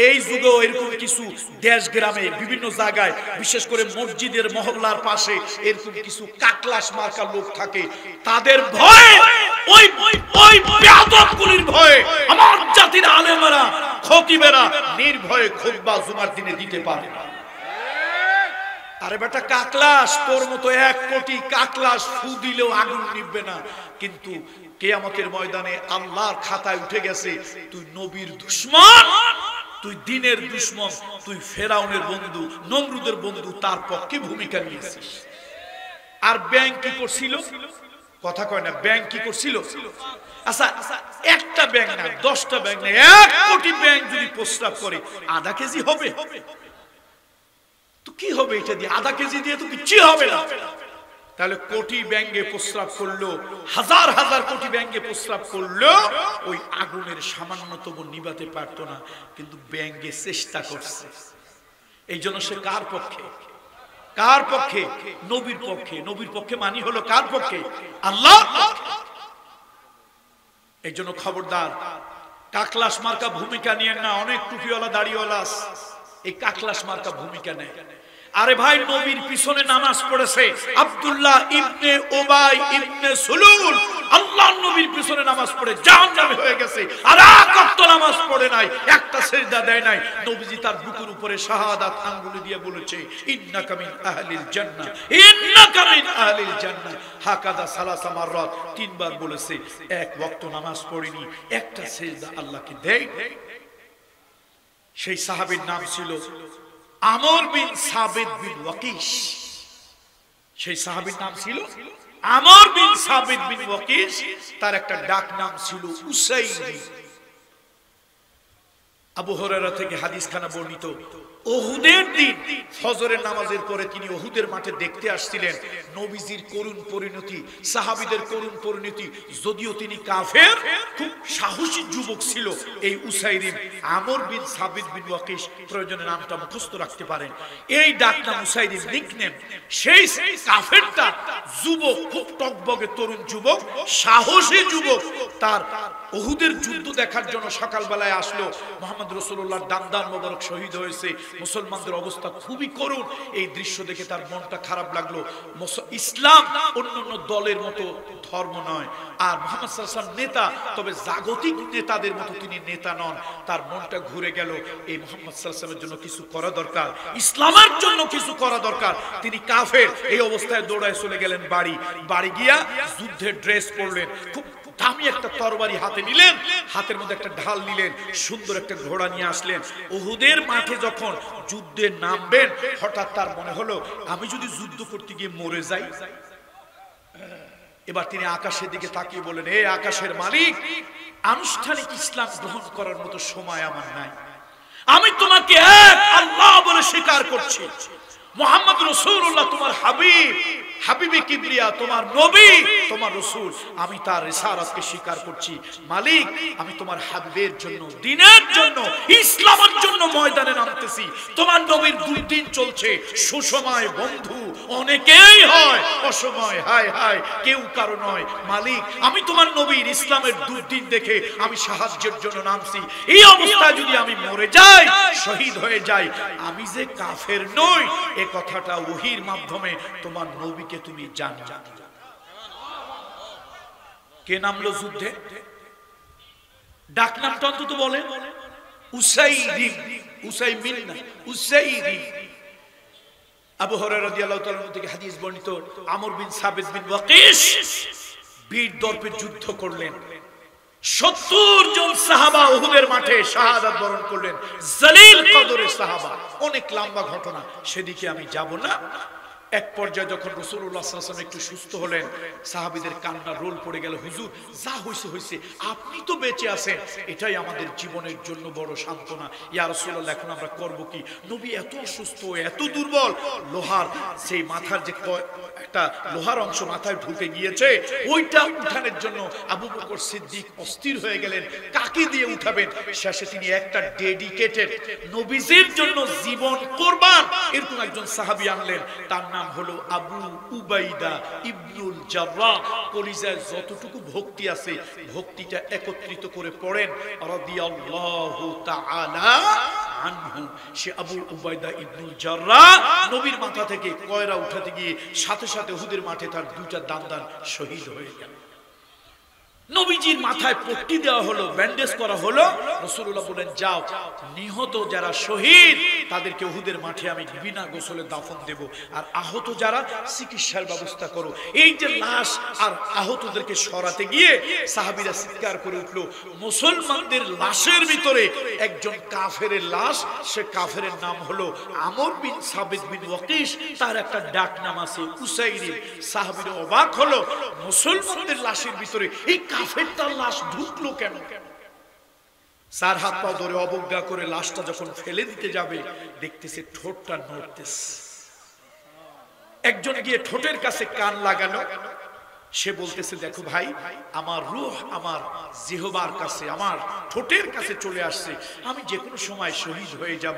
এই যুগে এরকম কিছু দেশ গ্রামে বিভিন্ন জায়গায়, বিশেষ করে মসজিদের মহল্লার পাশে এরকম কিছু কাকলাস মার্কা লোক থাকে। তাদের ভয়ে, ওই বেয়াদবগুলির ভয়ে আমার জাতির আলেমেরা, খতিবেরা নির্ভয়ে খুতবা জুমার দিনে দিতে পারে না। আরে বেটা কাকলাস, তোর মতো 1 কোটি কাকলাস ফু দিলেও আগুন নিভবে না। কিন্তু কিয়ামতের ময়দানে আল্লাহর খাতায় উঠে গেছে, তুই নবীর দুশমন, তুই দ্বীনের দুশমন, তুই ফেরাউনের বন্ধু, নমরুদের বন্ধু, তার পক্ষে ভূমিকা নিয়েছিস। আর ব্যাংক কি করছিল? কথা কয় না, ব্যাংক কি করছিল? আচ্ছা, একটা ব্যাংক না, 10টা ব্যাংক না, 1 কোটি ব্যাংক যদি প্রস্তাব করে, আধা কেজি হবে? তো কি হবে এটা দিয়ে? আধা কেজি দিয়ে তো কিছু হবে না। তাহলে কোটি ব্যাঙ্গে প্রস্রাব করলো, হাজার হাজার কোটি ব্যাঙ্গে প্রস্রাব করলো, ওই আগুনের সামান্যতম নিবাতে পারতো না। কিন্তু ব্যাঙ্গে চেষ্টা করছে। এই জন্য সে কার পক্ষে? কার পক্ষে? নবীর পক্ষে। নবীর পক্ষে মানি হলো কার পক্ষে? আল্লাহ। এই জন্য খবরদার, কাকলাস মার্কা ভূমিকা নিয়ে না। অনেক টুপিওয়ালা দাড়িওয়ালা এই কাকলাস মার্কা ভূমিকা নেয়। আরে ভাই, নবীর পিছনে নামাজ পড়েছে আব্দুল্লাহ ইবনে উবাই ইবনে সুলুল, আল্লাহর নবীর পিছনে নামাজ পড়ে জাহান্নামী হয়ে গেছে। আর এক ওয়াক্ত নামাজ পড়ে নাই, একটা সিজদা দেয় নাই। নবীজি তার বুকের উপরে শাহাদাত আঙ্গুলি দিয়ে বলেছে, ইন্নাকা মিন আহলিল জান্নাহ, ইন্নাকা মিন আহলিল জান্নাহ। হাকাদা সালাসা মাররাত, 3 বার বলেছে। এক ওয়াক্ত নামাজ পড়েনি, একটা সিজদা আল্লাহকে দেয়। সেই সাহাবীর নাম ছিল আমর বিন সাবিত বিন ওয়াকিশ। সেই সাহাবীর নাম ছিল আমর বিন সাবিত বিন ওয়াকিশ। তার একটা ডাক নাম ছিল উসাইদ। আবু হুরায়রা থেকে হাদিস খানা বর্ণিত, উহুদের দিন ফজরের নামাজের পরে তিনি উহুদের মাঠে দেখতে আসছিলেন নবীজির করুণ পরিণতি, সাহাবীদের করুণ পরিণতি। যদিও তিনি কাফের, খুব সাহসী যুবক ছিল এই উসাইরিম। আমর বিন সাবিত বিন ওয়াকিস, প্রয়োজনে নামটা মুখস্থ রাখতে পারেন। এই ডাকনাম উসাইরিম, নিকনেম। সেই কাফেরটা যুবক, খুব টকবগে তরুণ যুবক, সাহসী যুবক, তার উহুদের যুদ্ধ দেখার জন্য সকালবেলায় আসলো। মুহাম্মদ রাসূলুল্লাহর দান মোবারক শহীদ হয়েছে, মুসলমানদের অবস্থা খুবই করুণ। এই দৃশ্য দেখে তার মনটা খারাপ লাগলো। ইসলাম অন্যান্য দলের মতো ধর্ম নয়, আর মুহাম্মদ সাল্লাল্লাহু আলাইহি ওয়াসাল্লাম নেতা, তবে জাগতিক নেতাদের মতো তিনি নেতা নন। তার মনটা ঘুরে গেল। এই মুহাম্মদ সাল্লাল্লাহু আলাইহি ওয়াসাল্লামের জন্য কিছু করা দরকার, ইসলামের জন্য কিছু করা দরকার। তিনি কাফের, এই অবস্থায় দৌড়ায় চলে গেলেন বাড়ি গিয়া যুদ্ধের ড্রেস পরলেন, খুব দামি একটা তরবারি হাতে নিলেন, হাতের মধ্যে একটা ঢাল নিলেন, সুন্দর একটা ঘোড়া নিয়ে আসলেন। উহুদের মাঠে যখন যুদ্ধে নামবেন, হঠাৎ তার মনে হলো আমি যদি যুদ্ধ করতে গিয়ে মরে যাই। এবার তিনি আকাশের দিকে তাকিয়ে বলেন, হে আকাশের মালিক, আনুষ্ঠানিক ইসলাম গ্রহণ করার মতো সময় আমার নাই। আমি তোমাকে এক আল্লাহ বলে স্বীকার করছি, মুহাম্মদ রাসূলুল্লাহ তোমার হাবিব, হাবিবে কিবরিয়া, তোমার নবী, তোমার রাসূল। আমি তার রিসালাতকে স্বীকার করছি। মালিক, আমি তোমার হাবিবের জন্য, দ্বীনের জন্য, ইসলামের জন্য ময়দানে নামতেছি। তোমার নবীর দুর্দিন চলছে, সুসময় বন্ধু অনেকেই হয়, অসময় হায় হায় কেউ কারো নয়। মালিক, আমি তোমার নবীর ইসলামের দুর্দিন দেখে আমি সাহায্যের জন্য নামছি। এই অবস্থায় যদি আমি মরে যাই, শহীদ হয়ে যাই, আমি যে কাফের নই, এই কথাটা ওহীর মাধ্যমে তোমার নবীকে তুমি জানিয়ে দিও। কে নামলো যুদ্ধে? ডাক নামটা অন্তত বলে উসাইরিম, উসাইমিন না, উসাইরিম। আবু হুরায়রা রাদিয়াল্লাহু তাআলা থেকে হাদিস বর্ণিত, আমর বিন সাবিত বিন ওয়াকিস বীর দর্পে যুদ্ধ করলেন। 70 জন সাহাবা উহুদের মাঠে শাহাদাত বরণ করলেন। জলিল কদরের সাহাবা, অনেক লম্বা ঘটনা, সেদিকে আমি যাব না। এক পর্যায়ে যখন রাসূলুল্লাহ সাল্লাল্লাহু আলাইহি ওয়াসাল্লাম একটু সুস্থ হলেন, সাহাবীদের কান্না রোল পড়ে গেল। হুজুর, যা হইছে হইছে, আপনি তো বেঁচে আছেন, এটাই আমাদের জীবনের জন্য বড় সান্ত্বনা। ইয়া রাসূলুল্লাহ, এখন আমরা করব কি? নবী এত অসুস্থ, এত দুর্বল, লোহার সেই মাথার যে একটা লোহার অংশ মাথায় ঢুকে গিয়েছে, ওইটা উঠানোর জন্য আবু বকর সিদ্দিক অস্থির হয়ে গেলেন, কাকে দিয়ে উঠাবেন? শেষে তিনি একটা ডেডিকেটেড, নবীজির জন্য জীবন কুরবান এরকম একজন সাহাবী আনলেন। তার নাম হলো আবু উবাইদা ইবনুল জাররাহ। কলিজায় যতটুকু ভক্তি আছে, ভক্তিটা একত্রিত করে পড়েন রাদিয়াল্লাহু তাআলা আনহু। সে আবু উবাইদা ইবনুল জাররাহ নবীর মাথা থেকে কয়রা উঠাতে গিয়ে সাথে সাথে উহুদের মাঠে তার দুইটা দান শহীদ হয়ে গেল। নবীজির মাথায় পট্টি দেওয়া হলো, ব্যান্ডেজ করা হলো। রাসূলুল্লাহ বলেন, যাও, নিহত যারা শহীদ তাদেরকে উহুদের মাঠে আমি বিনা গোসলে দাফন দেব, আর আহত যারা, চিকিৎসার ব্যবস্থা করো। এই যে লাশ আর আহতদেরকে সরাতে গিয়ে সাহাবীরা চিৎকার করে উঠলো, মুসলমানদের লাশের ভিতরে একজন কাফেরের লাশ। সে কাফেরের নাম হলো আমর বিন সাবিত বিন ওয়াকিস, তার একটা ডাক নাম আছে উসাইরিম। সাহাবীরা অবাক হলো, মুসলমানদের লাশের ভিতরে এই কাফেরটার লাশ ঢুকলো কেন? চার হাত পা ধরে অবজ্ঞা করে লাশটা যখন ফেলে দিতে যাবে, দেখতেছে ঠোঁটটা নড়তেছে। একজন গিয়ে ঠোঁটের কাছে কান লাগানো, সে বলতেছে, দেখো ভাই, আমার রূহ আমার জিহবার কাছে, আমার ঠোঁটের কাছে চলে আসছে, আমি যে কোনো সময় শহীদ হয়ে যাব,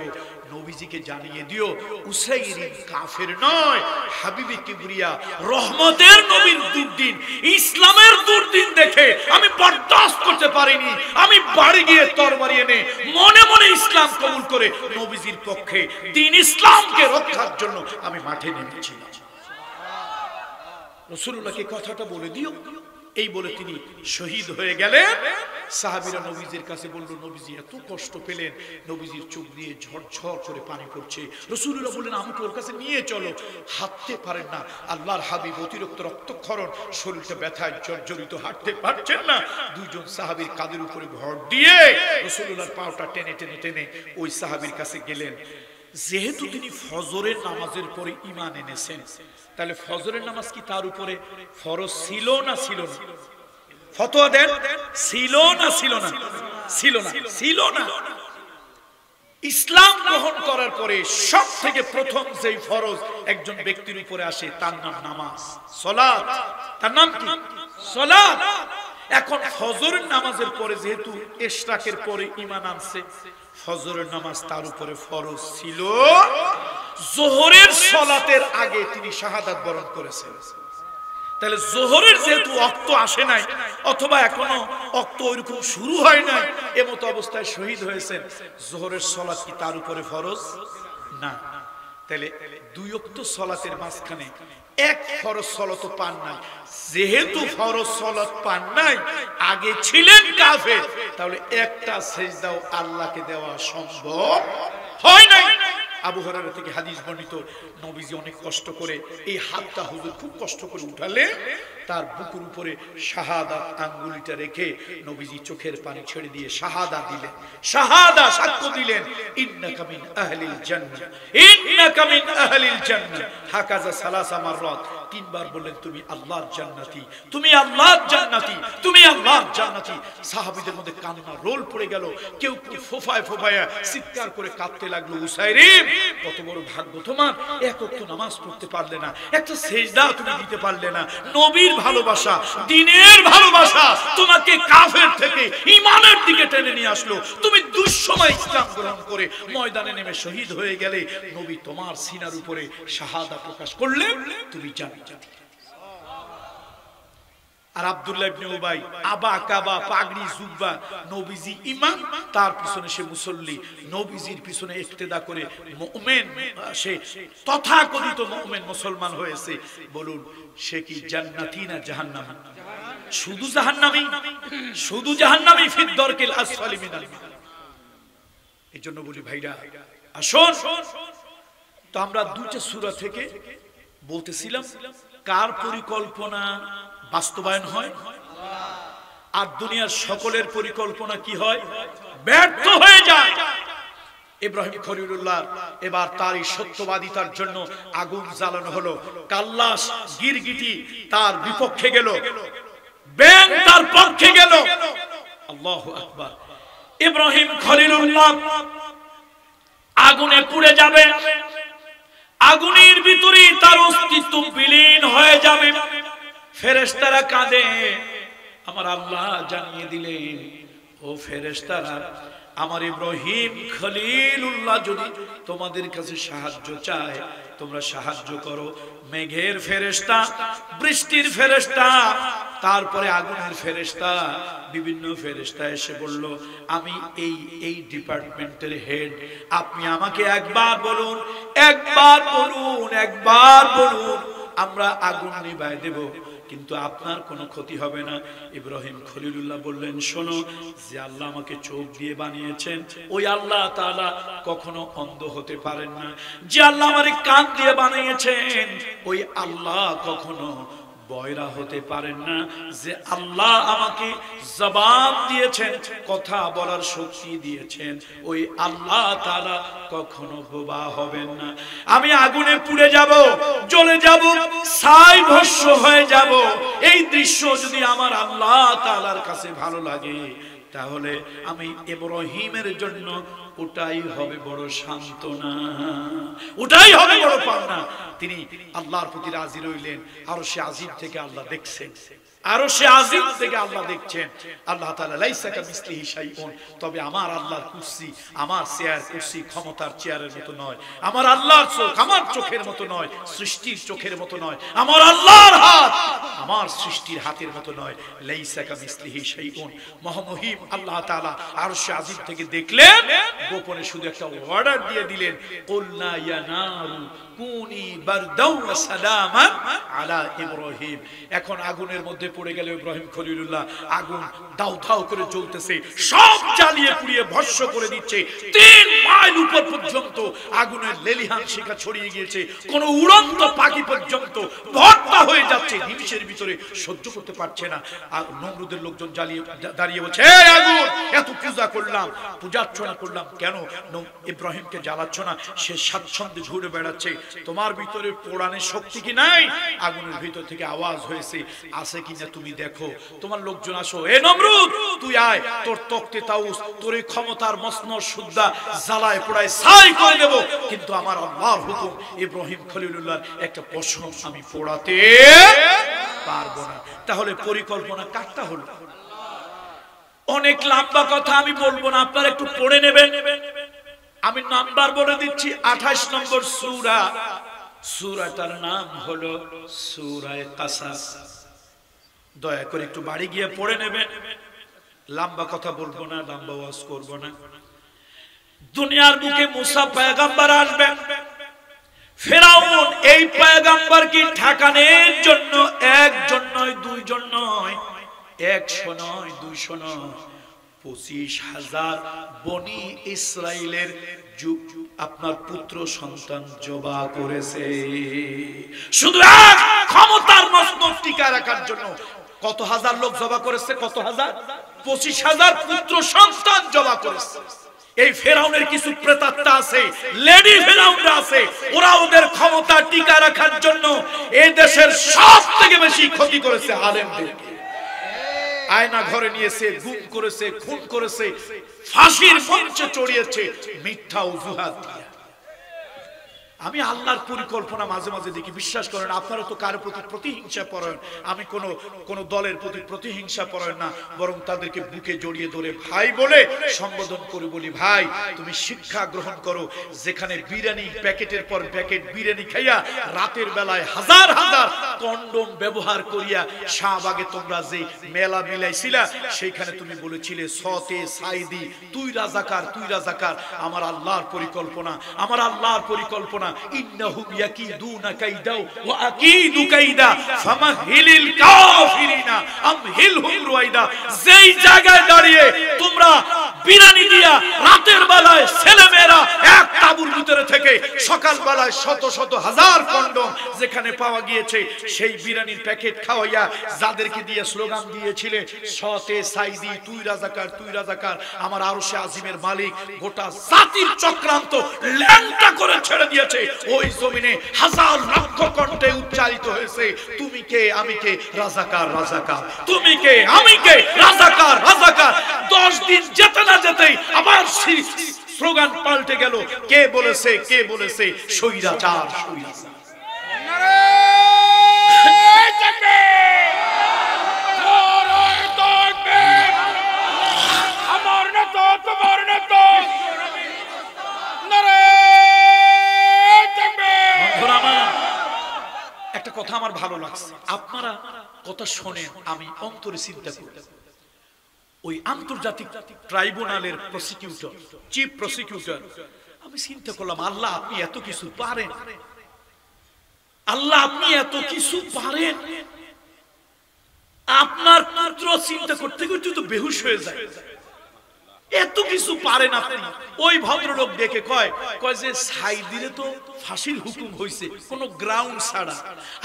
নবীজিকে জানিয়ে দিও উসাইরিম কাফের নয়, হাবিবে কিবরিয়া, রহমতের নবীর দুর্দিন, ইসলামের দুর্দিন দেখে আমি বরদাস্ত করতে পারিনি। আমি বাড়ি গিয়ে তরবারি এনে মনে মনে ইসলাম কবুল করে নবীজির পক্ষে, দ্বীন ইসলামকে রক্ষার জন্য আমি মাঠে নেমেছিলাম। রাসূলুল্লাহকে কথাটা বলে দিও, এই বলে তিনি শহীদ হয়ে গেলেন। সাহাবীরা নবীজির কাছে বলল, নবীজি এত কষ্ট পেলেন, নবীজির চোখ দিয়ে ঝরঝর করে পানি পড়ছে। রাসূলুল্লাহ বললেন, আমাকে ওর কাছে নিয়ে চলো। হাঁটতে পারেন না, আল্লাহর হাবিব অতিরিক্ত রক্তক্ষরণ, শরীরটা ব্যথায় জর্জরিত, হাঁটতে পারছেন না। দুইজন সাহাবীর কাঁধের উপরে ভর দিয়ে রাসূলুল্লাহর পাওটা টেনে টেনে টেনে ওই সাহাবীর কাছে গেলেন। যেহেতু তিনি ফজরের নামাজের পরে ঈমান এনেছেন, তাহলে ফজরের নামাজ কি তার উপরে ফরজ ছিল না ছিল না? ফতোয়া দেন, ছিল না ছিল না? ছিল না, ছিল না। ইসলাম গ্রহণ করার পরে সব থেকে প্রথম যেই ফরজ একজন ব্যক্তির উপরে আসে তার নাম নামাজ, সালাত। তার নাম কি? সালাত। এখন ফজরের নামাজের পরে যেহেতু ইশরাকের পরে ঈমান আনছে, ফজরের নামাজ তার উপরে ফরজ ছিল। যোহরের সালাতের আগে তিনি শাহাদাত বরণ করেছেন। তাহলে যোহরের যেহেতু ওয়াক্ত আসে নাই অথবা এখনো ওয়াক্ত ওইরকম শুরু হয় নাই, এমত অবস্থায় শহীদ হয়েছেন, যোহরের সালাত কি তার উপরে ফরজ না? তাহলে দুই ওয়াক্ত সালাতের মাঝখানে এক ফরজ সালাত পান নাই। যেহেতু ফরজ সালাত পান নাই, আগে ছিলেন কাফের, তাহলে একটা সিজদাও আল্লাহকে দেওয়া সম্ভব হয় নাই। আবু হুরায়রা থেকে হাদিস বর্ণিত, নবীজি অনেক কষ্ট করে এই হাতটা হুজুর খুব কষ্ট করে উঠালেন, তার বুকের উপরে শাহাদাত আঙ্গুলটা রেখে নবীজি চোখের পানি ছেড়ে দিয়ে শাহাদা দিলেন, শাহাদা সাক্ষ্য দিলেন, ইন্নাকা মিন আহলিল জান্নাহ, ইন্নাকা মিন আহলিল জান্নাহ। হাকাযা সালাসা মাররাত, তিনবার বললেন তুমি আল্লাহর জান্নাতি, তুমি আল্লাহর জান্নাতি, তুমি আল্লাহর জান্নাতি। সাহাবীদের মধ্যে কান্না রোল পড়ে গেল, কেউ ফোফায় ফোফায় চিৎকার করে কাঁদতে লাগলো, উসাইরিম কত বড় ভাগ্য তোমার, এক ওয়াক্ত নামাজ পড়তে পারলে না, একটা সেজদা তুমি দিতে পারলে না। নবীর ভালোবাসা, দ্বীনের ভালোবাসা তোমাকে কাফের থেকে ঈমানের দিকে টেনে নিয়ে আসলো। তুমি দুঃসময় ইসলাম গ্রহণ করে ময়দানে নেমে শহীদ হয়ে গেলে, নবী তোমার সিনার উপরে শাহাদা প্রকাশ করলেন, তুমি জান্নাতি। আর আব্দুল্লাহ ইবনে উবাই আবা কাবা পাগড়ি জুব্বা, নবীজি ইমাম, তার পিছনে সে মুসল্লি, নবীজির পিছনে ইক্তেদা করে মুমিন, সে তথাকথিত মুমিন মুসলমান হয়েছে। বলুন সে কি জান্নাতি না জাহান্নামী? শুধু জাহান্নামী, শুধু জাহান্নামী, ফিদ দরকিল আসফালি মিনাল নার। এজন্য বলি ভাইরা আসুন, তো আমরা দুইটা সূরা থেকে বলতেছিলাম কার পরিকল্পনা বাস্তবায়ন হয়, আর দুনিয়ার সকলের পরিকল্পনা কি হয়? ব্যর্থ হয়ে যায়। ইব্রাহিম খলিলুল্লাহ এবার তার এই সত্যবাদিতার জন্য আগুন জ্বালানো হলো। কাল্লাস গিরগিটি তার বিপক্ষে গেল, ব্যাং তার পক্ষে গেল। আল্লাহু আকবার। ইব্রাহিম খলিলুল্লাহ আগুনে পুড়ে যাবে, আগুনের ভিতরে তার অস্তিত্ব বিলীন হয়ে যাবে। ফেরেশতারা কাঁদে, আমার আল্লাহ জানিয়ে দিলেন, ও ফেরেশতারা, আমার ইব্রাহিম খলিলুল্লাহ যদি তোমাদের কাছে সাহায্য চায়, তোমরা সাহায্য করো। মেঘের ফেরেশতা, বৃষ্টির ফেরেশতা, তারপরে আগুনের ফেরেশতা, বিভিন্ন ফেরেশতা এসে বলল, আমি এই ডিপার্টমেন্টের হেড, আপনি আমাকে একবার বলুন, একবার বলুন, একবার বলুন, আমরা আগুন নিভায় দেব, কিন্তু আপনার কোনো ক্ষতি হবে না। ইব্রাহিম খলিলুল্লাহ বললেন, শোনো, যে আল্লাহ আমাকে চোখ দিয়ে বানিয়েছেন, ওই আল্লাহ তাআলা কখনো অন্ধ হতে পারেন না। যে আল্লাহ আমারে কান দিয়ে বানিয়েছেন, ওই আল্লাহ কখনো বয়রা হতে পারেন না। যে আল্লাহ আমাকে জবান দিয়েছেন, কথা বলার শক্তি দিয়েছেন, ওই আল্লাহ তাআলা কখনো বোবা হবেন না। আমি আগুনে পুড়ে যাব, জ্বলে যাব, ছাই ভস্ম হয়ে যাব। এই দৃশ্য যদি আমার আল্লাহ তাআলার কাছে ভালো লাগে, তাহলে আমি ইব্রাহিমের জন্য ওটাই হবে বড় সান্ত্বনা, ওটাই হবে বড় পাওনা। তিনি আল্লাহর প্রতি রাজি রইলেন। আরশে আজিম থেকে আল্লাহ দেখছেন, আরশে আজিম থেকে আল্লাহ দেখছেন। আল্লাহ তাআলা লাইসা কামিসলিহি শাইউন, তবে আমার আল্লাহর কুরসি, আমার চেয়ার কুরসি ক্ষমতার চেয়ারের মতো নয়, আমার আল্লাহর চোখ আমার চোখের মতো নয়, সৃষ্টির চোখের মতো নয়, আমার আল্লাহর হাত আমার সৃষ্টির হাতের মতো নয়। লাইসা কামিসলিহি শাইউন। মহামহিম আল্লাহ তাআলা আরশে আজিম থেকে দেখলেন, গোপনে শুধু একটা অর্ডার দিয়ে দিলেন, কুলনা ইয়া নারু কুনি বারদাও ওয়া সালামান আলা ইব্রাহিম। এখন আগুনের মধ্যে পড়ে গেল ইব্রাহিম খলিলুল্লাহ। আগুন দাউ দাউ করে জ্বলতেছে, সব জ্বালিয়ে পুড়িয়ে ভস্ম করে দিচ্ছে। 3 মাইল উপর পর্যন্ত আগুনের লেলিহান শিখা ছড়িয়ে গিয়েছে, কোন উড়ন্ত পাখি পর্যন্ত ভর্তা হয়ে যাচ্ছে, নিমিষের ভিতরে সহ্য করতে পারছে না। আর নমরুদের লোকজন জ্বালিয়ে দাঁড়িয়ে বলছে, এই আগুন, এত পূজা করলাম, পূজার্চনা করলাম, কেন ইব্রাহিমকে জ্বালাচ্ছ না? সে স্বাচ্ছন্দ্যে ঘুরে বেড়াচ্ছে, তোমার ভিতরে পোড়ানোর শক্তি কি নাই? আগুনের ভিতর থেকে আওয়াজ হয়েছে, আছে কিনা তুমি দেখো, তোমার লোকজন আসো। এ নমরুদ, তুই আয়, তোর তক্তে তাউস, তোর এই ক্ষমতার মসনদ সুদ্ধা জ্বালায় পোড়ায় ছাই করে দেব, কিন্তু আমার আল্লাহর হুকুম ইব্রাহিম খলিলুল্লাহর একটা পশম আমি পোড়াতে পারবো না। তাহলে পরিকল্পনা কাটটা হলো। অনেক লম্বা কথা আমি বলবো না, আপনারা একটু পড়ে নেবেন। আমি নাম্বার বলে দিচ্ছি, 28 নম্বর সূরা। সূরাটার নাম হলো সূরা কাসাস। দয়া করে একটু বাড়ি গিয়ে পড়ে নেবেন। লম্বা কথা বলবো না, লম্বা ওয়াজ করব না। দুনিয়ার বুকে মুসা পয়গম্বর আসবেন। ফেরাউন এই পয়গম্বরকে ঠেকানোর জন্য একজন নয়, দুইজন নয়, 100 নয়, 200 নয়, 25,000 বনি ইসরাইলের আপনার পুত্র সন্তান জবা করেছে। শুধু এক ক্ষমতার মসনদ টিকা রাখার জন্য কত হাজার লোক জবা করেছে? কত হাজার? 25,000 পুত্র সন্তান জবা করেছে। এই ফেরাউনের কিছু প্রেতাত্মা আছে, লেডি ফেরাউনরা আছে, ওরা ওদের ক্ষমতা টিকা রাখার জন্য এই দেশের সবথেকে বেশি ক্ষতি করেছে আলেমদেরকে। আয়না ঘরে নিয়েছে, গুম করেছে, খুন করেছে, ফাঁসির মঞ্চে চড়িয়েছে মিথ্যা অজুহাত দিয়ে। আমি আল্লাহর পরিকল্পনা মাঝে মাঝে দেখি, বিশ্বাস করেন আপনারা তো কারো প্রতি প্রতিহিংসা পরায়ণ, আমি কোন দলের প্রতি প্রতিহিংসা পরায়ণ না, বরং তাদেরকে বুকে জড়িয়ে ধরে ভাই বলে সম্বোধন করে বলি, ভাই তুমি শিক্ষা গ্রহণ করো। যেখানে বিরিয়ানি প্যাকেটের পর প্যাকেট বিরিয়ানি খাইয়া রাতের বেলায় হাজার হাজার কন্ডম ব্যবহার করিয়া শাহবাগে তোমরা যে মেলা মিলাইছিলা, সেইখানে তুমি বলেছিলে সতে সাইদি, তুই রাজাকার, তুই রাজাকার। আমার আল্লাহর পরিকল্পনা, আমার আল্লাহর পরিকল্পনা, ইন্নাহুম ইয়াকিদুনা কাইদাও ওয়া আকিদু কাইদা ফামাহিলিল কাফিরিনা আমহিলহুম রুয়াইদা। যেই জায়গায় দাঁড়িয়ে তোমরা বিরানি দিয়া রাতের বেলায় ছেলেমেয়েরা এক তাঁবুর ভিতরে থেকে সকাল বেলায় শত শত হাজার কন্ডম যেখানে পাওয়া গিয়েছে, সেই বিরানির প্যাকেট খাওয়াইয়া যাদেরকে দিয়ে স্লোগান দিয়েছিলে সতে সাইদি, তুই রাজাকার, তুই রাজাকার, আমার আরশে আজিমের মালিক গোটা জাতির চক্রান্ত ল্যাংটা করে ছেড়ে দিয়েছে। ওই জমিনে হাজার লক্ষ কণ্ঠে উচ্চারিত হয়েছে, তুমি কে আমি কে, রাজাকার রাজাকার, তুমি কে আমি কে, রাজাকার রাজাকার। 10 দিন যেতে না যেতেই আবার স্লোগান পাল্টে গেল। কে বলেছে? কে বলেছে? স্বৈরাচার, স্বৈরাচার। একটা কথা আমার ভালো লাগছে, আপনারা কথা শোনেন, আমি অন্তরে চিন্তা করি। ওই আন্তর্জাতিক ট্রাইব্যুনালের প্রসিকিউটর, চিফ প্রসিকিউটর, আমি চিন্তা করলাম, আল্লাহ আপনি এত কিছু পারেন, আল্লাহ আপনি এত কিছু পারেন। আপনার পুত্র চিন্তা করতে করতে তো বেহুশ হয়ে যায়, এত কিছু পারেন আপনি। ওই ভদ্রলোক দেখে কয় যে সাইদিরে তো ফাঁসির হুকুম হয়েছে কোন গ্রাউন্ড ছাড়া,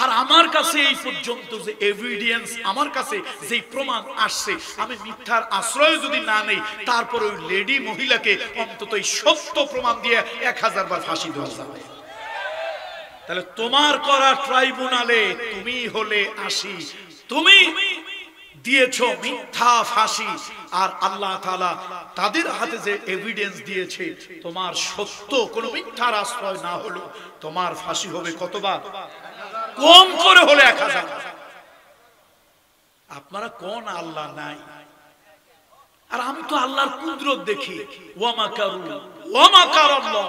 আর আমার কাছে এই পর্যন্ত যে এভিডেন্স, আমার কাছে যে প্রমাণ আসছে, আমি মিথ্যার আশ্রয় যদি না নেই, তারপর ওই লেডি মহিলাকে অন্তত এই সত্য প্রমাণ দিয়ে 1000 বার ফাঁসি দেওয়া যাবে। তাহলে তোমার করা ট্রাইব্যুনালে তুমি হলে 80, তুমি দিয়েছো মিথ্যা ফাঁসি, আর আল্লাহ তাআলা তাদের হাতে যে এভিডেন্স দিয়েছে, তোমার সত্য কোনো মিথ্যার আশ্রয় না হলো, তোমার ফাঁসি হবে কতবার? কম করে হলে 1000। আপনারা কোন আল্লাহ নাই? আর আমি তো আল্লাহর কুদরত দেখি, ওয়া মাকারু ওয়া মাকারাল্লাহ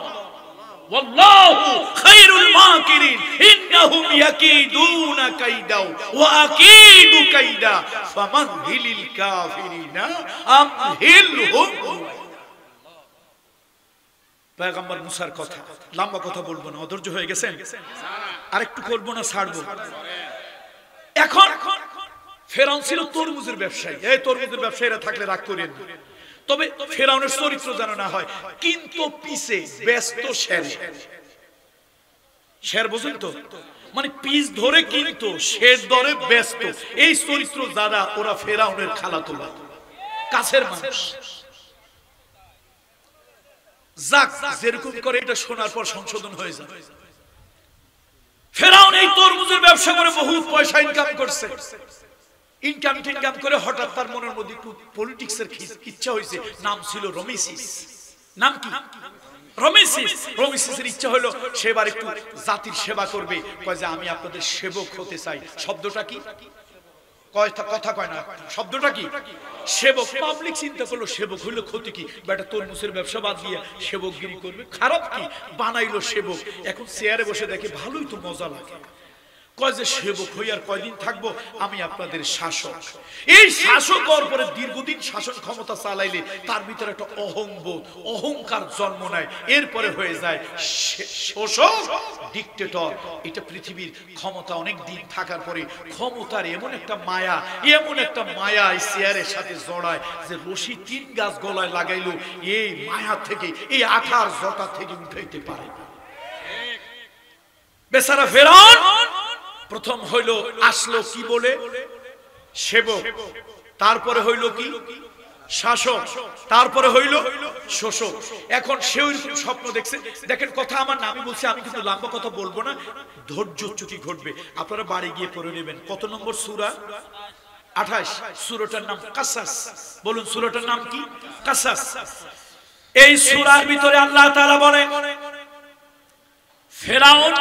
ওয়াল্লাহু খায়রুল মাকিরিন ইন্নাহুম ইয়াকিদুনা কাইদা ওয়া আকিদু কাইদা ফামাহিলিল কাফিরিনা আমহিলহুম। পয়গম্বর মুসার কথা, লম্বা কথা বলবো না, অধৈর্য হয়ে গেছেন, আরেকটু করবো না, ছাড়বো। এখন ফেরাউন ছিল তরমুজের ব্যবসায়ী। এই তরমুজের ব্যবসায়ীরা থাকলে রাগ করেন, তবে ফেরাউনের চরিত্র যেন না হয়। কিন্তু পিছে ব্যস্ত শের, শের বুঝেন তো, মানে পিস ধরে কিন্তু শের ধরে ব্যস্ত। এই চরিত্র যারা, ওরা ফেরাউনের খালাতো ভাই, কাছের মানুষ। যাক, যেরকম করে এটা শোনার পর সংশোধন হয়ে যায়। ফেরাউন এই তরমুজের ব্যবসা করে বহু পয়সা ইনকাম করছে। ইনকাম টিনকাম করে হঠাৎ তার মনের মধ্যে একটু পলিটিক্সের ইচ্ছা হয়েছে, নাম ছিল রমেসিস। নাম কি? রমেসিস। রমেসিসের ইচ্ছা হলো সেবার একটু জাতির সেবা করবে, কয় যে আমি আপনাদের সেবক হতে চাই। শব্দটা কি? কথা কয় না, শব্দটা কি? সেবক। পাবলিক চিন্তা করলো সেবক হইলো ক্ষতি কি, বেটা তরমুজের ব্যবসা বাদ দিয়ে সেবকগিরি করবে, খারাপ কি? বানাইলো সেবক। এখন চেয়ারে বসে দেখে ভালোই তো মজা লাগে, কয় যে সেবক হই আর কয়দিন থাকবো, আমি আপনাদের শাসক। এই শাসক হওয়ার পরে দীর্ঘদিন শাসন ক্ষমতা চালাইলে তার ভিতরে একটা অহংবোধ, অহংকার জন্ম নেয়, এরপরে হয়ে যায় শোষক, ডিক্টেটর। এটা পৃথিবীর ক্ষমতা অনেক দিন থাকার পরে ক্ষমতার এমন একটা মায়া, এমন একটা মায়া এই চেয়ারের সাথে জড়ায় যে রশি 3 গাছ গলায় লাগাইলো এই মায়া থেকে, এই আঠার জটা থেকে উঠাইতে পারে না। বেচারা ফেরাউন প্রথম হইল আসলো কি বলে? সেবক। তারপরে হইল কি? শাসক। তারপরে হইল শোষক। এখন সে ওইরকম স্বপ্ন দেখছে। দেখেন কথা আমার না, আমি বলছি, আমি কিন্তু লম্বা কথা বলবো না, ধৈর্যচ্যুতি ঘটবে। আপনারা বাড়ি গিয়ে পড়ে নেবেন। কত নম্বর সূরা? 28। সূরাটার নাম কাসাস। বলুন সূরাটার নাম কি? কাসাস। এই সূরার ভিতরে আল্লাহ তাআলা বলেন ফেরাউন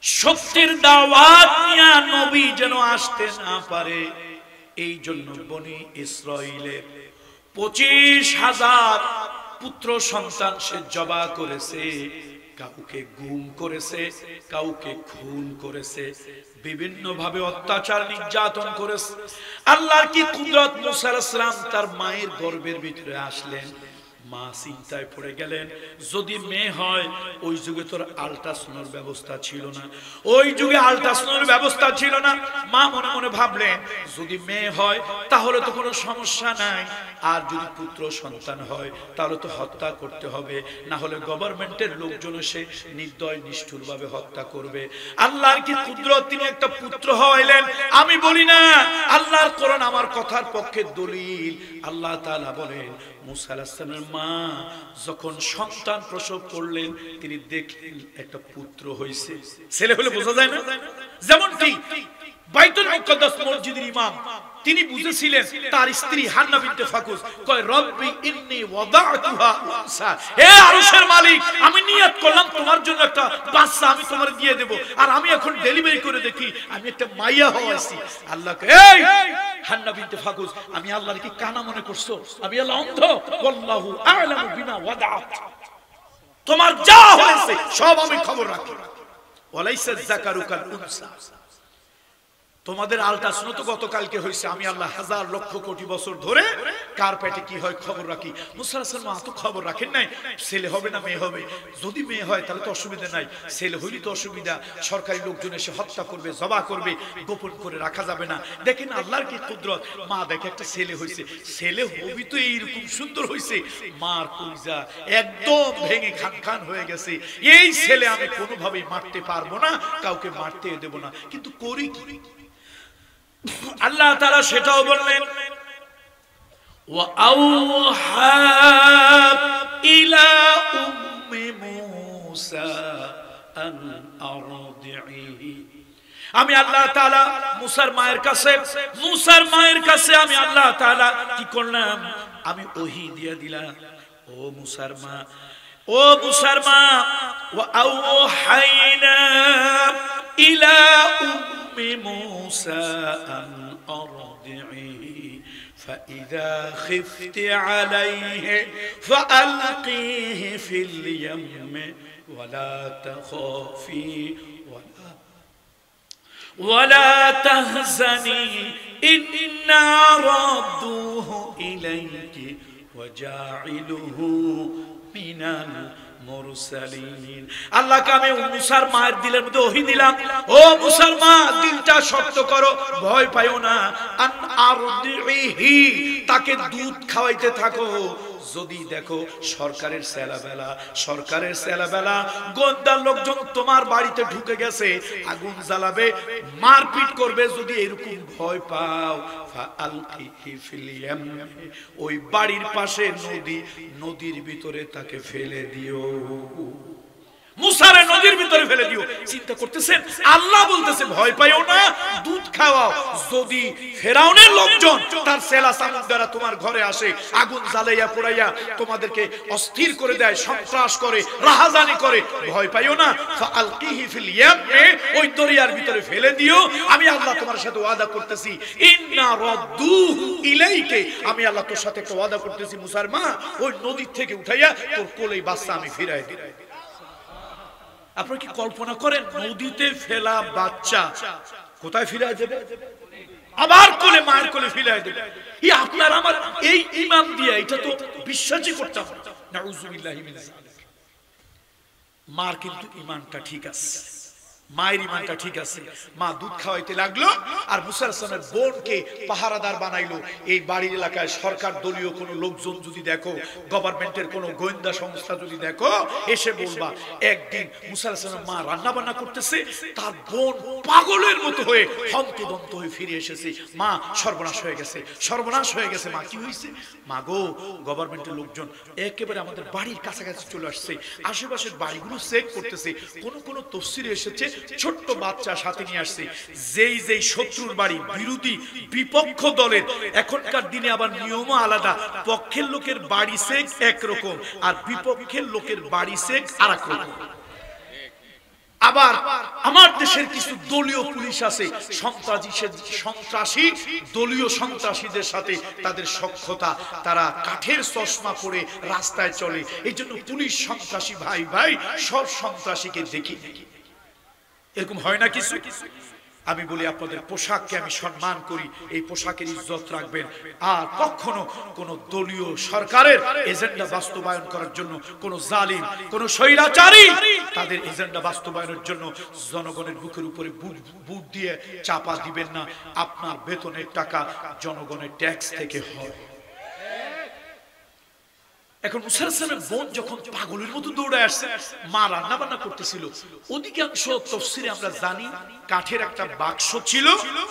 সত্যের দাওয়াত নিয়ে নবী যেন আসতে না পারে, এই জন্য বনি ইসরাইলের 25,000 পুত্র সন্তান সে জবা করেছে, কাউকে গুম করেছে, কাউকে খুন করেছে, বিভিন্ন ভাবে অত্যাচার নির্যাতন করেছে। আল্লাহর কি কুদরত! মুসা আলাইহিস সালাম তার মায়ের গর্ভের ভিতরে আসলেন, মা চিন্তায় পড়ে গেলেন, যদি মেয়ে হয়, ওই যুগে তোর আল্ট্রাসাউন্ডের ব্যবস্থা ছিল না, ওই যুগে আল্ট্রাসাউন্ডের ব্যবস্থা ছিল না। মা মনে মনে ভাবলেন যদি মেয়ে হয় তাহলে তো কোনো সমস্যা নাই, আর যদি পুত্র সন্তান হয় তাহলে তো হত্যা করতে হবে, না হলে গভর্নমেন্টের লোকজন এসে নির্দয় নিষ্ঠুর ভাবে হত্যা করবে। আল্লাহর কি কুদরত! তিনি একটা পুত্র হইলেন। আমি বলি না, আল্লাহর কোরআন আমার কথার পক্ষে দলিল। আল্লাহ তাআলা বলেন মুসা আলাইহিস সালামের মা যখন সন্তান প্রসব করলেন, তিনি দেখলেন একটা পুত্র হইছে। ছেলে হলে বোঝা যায় না? যেমন ঠিক বাইতুল মুকদ্দাস মসজিদের ইমাম তিনি বুঝেছিলেন, তার স্ত্রী হান্না বিনতে ফাকুস কয় রব্বি ইন্নী ওয়াদাতুহা উনসা, হে আরশের মালিক, আমি নিয়ত করলাম তোমার জন্য একটা বাচ্চা আমি তোমারে দিয়ে দেব, আর আমি এখন ডেলিভারি করে দেখি আমি একটা মাইয়া হইছি। আল্লাহকে এই হান্না বিনতে ফাকুস, আমি আল্লাহর কি কানা মনে করছো? আমি আল্লাহ অন্ধ? আল্লাহু আ'লামু বিমা ওয়াদাত, তোমার যা হয়েছে সব আমি খবর রাখি। ওয়ালাইসা যাকারু কাল উনসা, তোমাদের আল্ট্রাসাউন্ড তো গতকালকে হয়েছে, আমি আল্লাহ হাজার লক্ষ কোটি বছর ধরে কার পেটে কি হয় খবর রাখি। মুসা আলাইহিস সালাম তো খবর রাখেন নাই ছেলে হবে না মেয়ে হবে। যদি মেয়ে হয় তাহলে তো অসুবিধা নাই, ছেলে হইলে তো অসুবিধা, সরকারি লোকজন এসে হত্যা করবে, জবা করবে, গোপন করে রাখা যাবে না। দেখেন আল্লাহর কি কুদরত, মা দেখে একটা ছেলে হয়েছে, ছেলে হবি তো এইরকম সুন্দর হয়েছে, মার কলিজা একদম ভেঙে খান খান হয়ে গেছে। এই ছেলে আমি কোনোভাবেই মারতে পারবো না, কাউকে মারতে দেব না, কিন্তু করি কি? আল্লাহ তাআলা সেটাও বললেন ওয়া আওহা ইলা উম্মি মূসা আন আরদিহি, আমি আল্লাহ তাআলা মুসার মায়ের কাছে আমি আল্লাহ তাআলা কি করলাম? আমি ওহী দিয়ে দিলাম, ও মুসার মা ওয়া আওহাইনা ইলা موسى أن أرضعه فإذا خفت عليه فألقيه في اليم ولا تخافي ولا تهزني إنا ردوه إليك وجاعله من মুরসালিন। আল্লাহকে আমি মুসার মায়ের দিলের মধ্যে ওহী দিলাম, ও মুসার মা দিলটা শক্ত করো, ভয় পাইও না, আন আরদিহি, তাকে দুধ খাওয়াইতে থাকো। যদি দেখো সরকারের সেলাবেলা গোয়েন্দা লোকজন তোমার বাড়িতে ঢুকে গেছে, আগুন জ্বালাবে, মারপিট করবে, যদি এরকম ভয় পাও ফাআলকিহি ফিল ইয়াম, ওই বাড়ির পাশে নদীর ভিতরে তাকে ফেলে দিও। মুসারে নদীর ভিতরে ফেলে দিও। চিন্তা করতেছেন, আল্লাহ বলতেছে ভয় পাইও না, দুধ খাওয়াও। যদি ফেরাউনের লোকজন তার সেলা সামুদ দ্বারা তোমার ঘরে আসে, আগুন জ্বালাইয়া পোড়াইয়া তোমাদেরকে অস্থির করে দেয়, সন্ত্রাস করে, রাহাজানি করে, ভয় পাইও না। ফাআলকিহি ফিল ইয়ামে, ওই দরিয়ার ভিতরে ফেলে দিও। আমি আল্লাহ তোমার সাথে ওয়াদা করতেছি, ইন্না রাদ্দুহু ইলাইকে, আমি আল্লাহ তোর সাথে একটা ওয়াদা করতেছি মুসার মা, ওই নদী থেকে উঠাইয়া তোর কোলেই বাচ্চা আমি ফিরাই দিই। আপনারা কি কল্পনা করেন, নদীতে ফেলা বাচ্চা কোথায় ফিরায় দেবে? আবার কোলে, মায়ের কোলে ফিরায় দেবে। এই আপনার আমার এই ঈমান দিয়ে এটা তো বিশ্বাসই করতাম না। নাউযুবিল্লাহি মিন যালিক। মার কিন্তু ঈমানটা ঠিক আছে, মায়ের ঈমানটা ঠিক আছে। মা দুধ খাওয়াইতে লাগলো, আর মুসা আলাইহিস সালামের বোনকে পাহারাদার বানাইলো। এই বাড়ির এলাকায় সরকার দলীয় কোনো লোকজন যদি দেখো, গভর্নমেন্টের কোনো গোয়েন্দা সংস্থা যদি দেখো, এসে বলবা একদিন মুসা আলাইহিস সালামের মা রান্না বান্না করতেছে, তার বোন পাগলের মতো হয়ে হন্তদন্ত হয়ে ফিরে এসেছে। মা সর্বনাশ হয়ে গেছে, সর্বনাশ হয়ে গেছে। মা কি হয়েছে? মা গো, গভর্নমেন্টের লোকজন একেবারে আমাদের বাড়ির কাছাকাছি চলে আসছে, আশেপাশের বাড়িগুলো চেক করতেছে। কোন কোন তফসিরে এসেছে ছোট্ট বাচ্চা সাথে নিয়ে আসছে। যেই যেই শত্রুর বাড়ি, বিরোধী বিপক্ষ দলের, এখনকার দিনে আবার নিয়মও আলাদা, পক্ষের লোকের বাড়ি চেক একরকম আর বিপক্ষের লোকের বাড়ি চেক আরেক রকম। আবার আমার দেশের কিছু দলীয় পুলিশ আছে, সন্ত্রাসী দলীয় সন্ত্রাসীদের সাথে তাদের সখ্যতা, তারা কাঠের চশমা পরে রাস্তায় চলে। এই জন্য পুলিশ সন্ত্রাসী ভাই ভাই, সব সন্ত্রাসীকে দেখি। এরকম হয় না কিছু? আমি বলি আপনাদের পোশাককে আমি সম্মান করি, এই পোশাকের ইজ্জত রাখবেন। আর কখনো কোন দলীয় সরকারের এজেন্ডা বাস্তবায়ন করার জন্য কোন জালিম, কোন স্বৈরাচারী তাদের এজেন্ডা বাস্তবায়নের জন্য জনগণের বুকের উপরে বুট দিয়ে চাপা দিবেন না। আপনার বেতনের টাকা জনগণের ট্যাক্স থেকে হয়। এখন মুসা আলাইহিস সালামের বোন যখন পাগলের মতো দৌড়ে আসছে, মা রান্না বান্না করতেছিল, অধিকাংশ তাফসীরে আমরা জানি কাঠের একটা বাক্স ছিল,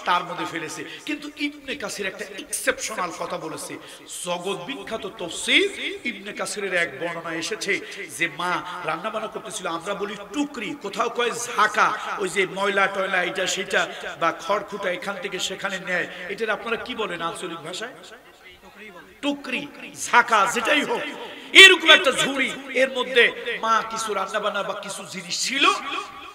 তার মধ্যে ফেলেছে। কিন্তু ইবনে কাসির একটা এক্সেপশনাল কথা বলেছে। জগৎ বিখ্যাত তাফসীর ইবনে কাসিরের এক বর্ণনা এসেছে যে মা রান্না বান্না করতেছিল, আমরা বলি টুকরি, কোথাও কয় ঝাঁকা, ওই যে ময়লা টয়লা এটা সেটা বা খড়খুটা এখান থেকে সেখানে নেয়, এটার আপনারা কি বলেন আঞ্চলিক ভাষায়? টুকরি, ঝাঁকা, যেটাই হোক, এরকম একটা ঝুড়ি, এর মধ্যে মা কিছু রান্না বান্না বা কিছু জিনিস ছিল।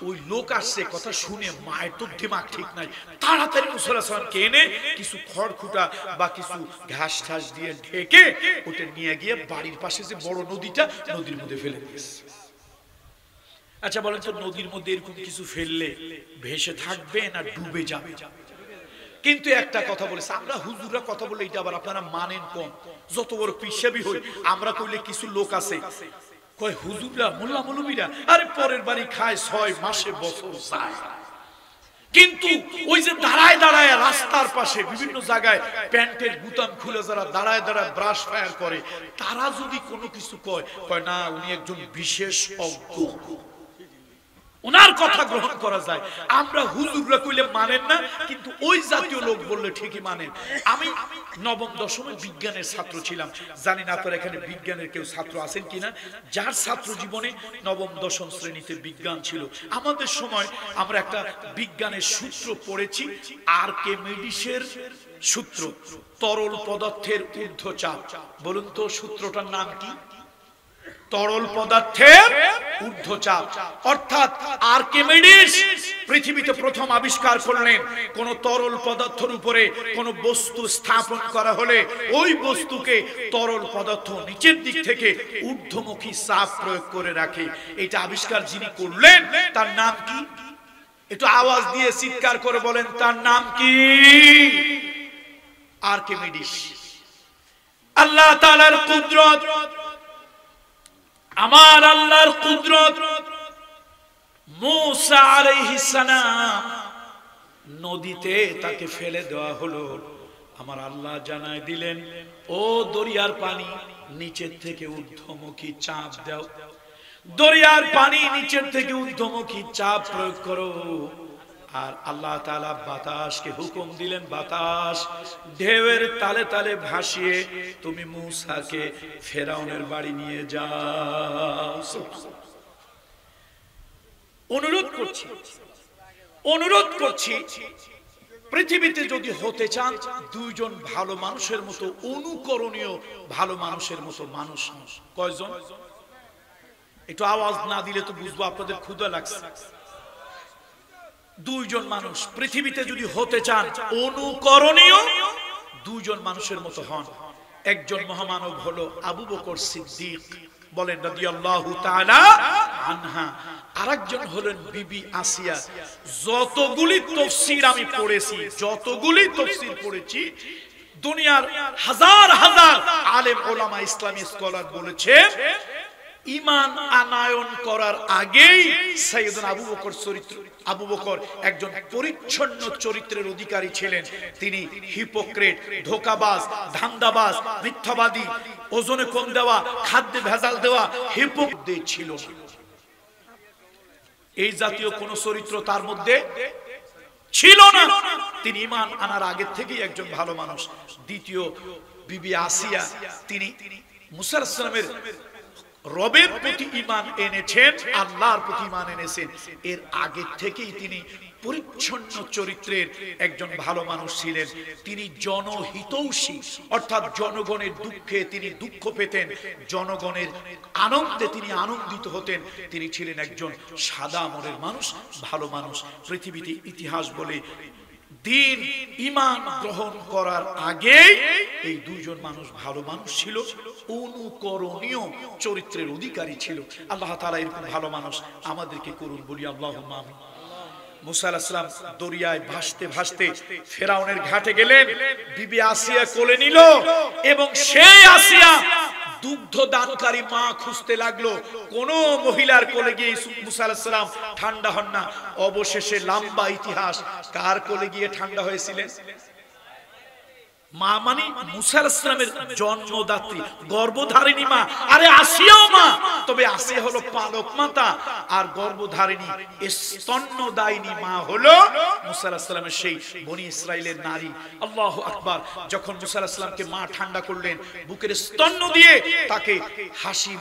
ওই লোক আসছে, কথা শুনে মায়ের তো দিমাগ ঠিক নাই, তাড়াতাড়ি মুসা আলাইহিস সালামকে এনে কিছু খড়খুটা বা কিছু ঘাস ঠাস দিয়ে ঢেকে ওটা নিয়ে গিয়ে বাড়ির পাশে যে বড় নদীটা, নদীর মধ্যে ফেলে দিয়েছে। আচ্ছা বলেন তো, নদীর মধ্যে এরকম কিছু ফেললে ভেসে থাকবে না ডুবে যাবে? কিন্তু একটা কথা বলেছে, আমরা হুজুররা কথা বলে এটা আবার আপনারা মানেন কম। যত বড় পিসাবি হই আমরা কইলে কিছু লোক আছে কয় হুজুররা, মোল্লা মৌলবীরা আরে পরের বাড়ি খায় 6 মাসে বছর যায়। কিন্তু ওই যে দাঁড়ায় দাঁড়ায় রাস্তার পাশে বিভিন্ন জায়গায় প্যান্টের বুতাম খুলে যারা দাঁড়ায় দাঁড়ায় ব্রাশ ফায়ার করে, তারা যদি কোনো কিছু কয় না উনি একজন বিশেষ অজ্ঞ, ওনার কথা গ্রহণ করা যায়। আমরা হুজুররা কইলে মানেন না, কিন্তু ওই জাতীয় লোক বললে ঠিকই মানেন। আমি নবম দশমে বিজ্ঞানের ছাত্র ছিলাম, জানি না আপনারা এখানে বিজ্ঞানের কেউ ছাত্র আছেন কিনা, যার ছাত্র জীবনে নবম দশম শ্রেণীতে বিজ্ঞান ছিল। আমাদের সময় আমরা একটা বিজ্ঞানের সূত্র পড়েছি, আর্কিমিডিসের সূত্র, তরল পদার্থের ঊর্ধ্বচাপ। বলুন তো সূত্রটার নাম কি? তরল পদার্থের ঊর্ধ্বচাপ। অর্থাৎ আর্কিমিডিস পৃথিবীতে প্রথম আবিষ্কার করলেন, কোন তরল পদার্থের উপরে কোন বস্তু স্থাপন করা হলে ওই বস্তুকে তরল পদার্থ নিচের দিক থেকে ঊর্ধ্বমুখী চাপ প্রয়োগ করে রাখে। এটা আবিষ্কার যিনি করলেন তার নাম কি? একটু আওয়াজ দিয়ে চিৎকার করে বলেন, তার নাম কি? আর্কিমিডিস। আল্লাহ তাআলার কুদরত, আমার আল্লাহর কুদরত, মুসা আলাইহিস সালাম নদীতে তাকে ফেলে দেওয়া হলো। আমার আল্লাহ জানায় দিলেন, ও দরিয়ার পানি নিচের থেকে ঊর্ধ্বমুখী চাপ দাও, দরিয়ার পানি নিচের থেকে ঊর্ধ্বমুখী চাপ প্রয়োগ করো। আর আল্লাহ তাআলা বাতাসকে হুকুম দিলেন, বাতাস ঢেউয়ের তালে তালে ভাসিয়ে তুমি মুসাকে ফেরাউনের বাড়ি নিয়ে যাও। অনুরোধ করছি পৃথিবীতে যদি হতে চান দুইজন ভালো মানুষের মতো অনুকরণীয় ভালো মানুষের মতো মানুষ কয়জন? একটু আওয়াজ না দিলে তো বুঝবো আপনাদের ক্ষুধা লাগছে। দুইজন মানুষ পৃথিবীতে যদি হতে চান অনুকরণীয় দুইজন মানুষের মতো হন। একজন মহামানব হলো আবু বকর সিদ্দিক, বলেন রাদিয়াল্লাহু তাআলা আনহা। আরেকজন হলেন বিবি আসিয়া। যতগুলি তাফসীর আমি পড়েছি, দুনিয়ার হাজার হাজার আলেম ওলামা ইসলামী স্কলার বলেছেন ঈমান আনায়ন করার আগেই সাইয়েদনা আবু বকর একজন পরিচ্ছন্ন চরিত্রের অধিকারী ছিলেন। তিনি হিপোক্রেট, ধোঁকাবাজ, ধান্দাবাজ, মিথ্যাবাদী, ওজনে কম দেওয়া, খাদ্যে ভেজাল দেওয়া হিপোক্রেট ছিল। এই জাতীয় কোন চরিত্র তার মধ্যে ছিল না। তিনি ঈমান আনার আগে থেকেই একজন ভালো মানুষ। দ্বিতীয় বিবি আসিয়া, তিনি মুসা আলাইহিস সালামের রবের প্রতি ঈমান এনেছেন, আল্লাহর প্রতি ঈমান এনেছেন। এর আগে থেকেই তিনি পরিচ্ছন্ন চরিত্রের একজন ভালো মানুষ ছিলেন। তিনি জনহিতৈষী, অর্থাৎ জনগণের দুঃখে তিনি দুঃখ পেতেন, জনগণের আনন্দে তিনি আনন্দিত হতেন। তিনি ছিলেন একজন সাদা মনের মানুষ, ভালো মানুষ। পৃথিবীতে ইতিহাস বলে দিন ঈমান গ্রহণ করার আগে এই দুইজন মানুষ ভালো মানুষ ছিল, অনুকরণীয় চরিত্রের অধিকারী ছিল। আল্লাহ তাআলা এরকম ভালো মানুষ আমাদেরকে করুন, বলি আল্লাহুম্মা আমিন। মুসা আলাইহিস সালাম দরিয়ায় ভাসতে ভাসতে ফেরাউনের ঘাটে গেলেন। বিবি আসিয়া কোলে নিল এবং সেই আসিয়া দুগ্ধ দানকারী মা খুঁজতে লাগলো। কোন মহিলার কোলে গিয়ে মুসা আলাইহিস সালাম ঠান্ডা হন না। অবশেষে লম্বা ইতিহাস, কার কোলে গিয়ে ঠান্ডা হয়েছিলেন? মা মানে মুসা আলাইহিস সালামের জন্মদাত্রী, গর্ভধারিণী মা। আরে আসিয়াও মা, তবে আসিয়া হলো পালক মাতা, আর গর্ভধারিণী স্তন্যদায়িনী মা হলো মুসা আলাইহিস সালামের সেই বনি ইসরাইলের নারী। আল্লাহু আকবার। যখন মুসা আলাইহিস সালামকে মা ঠান্ডা করলেন, বুকের স্তন্য দিয়ে তাকে হাসি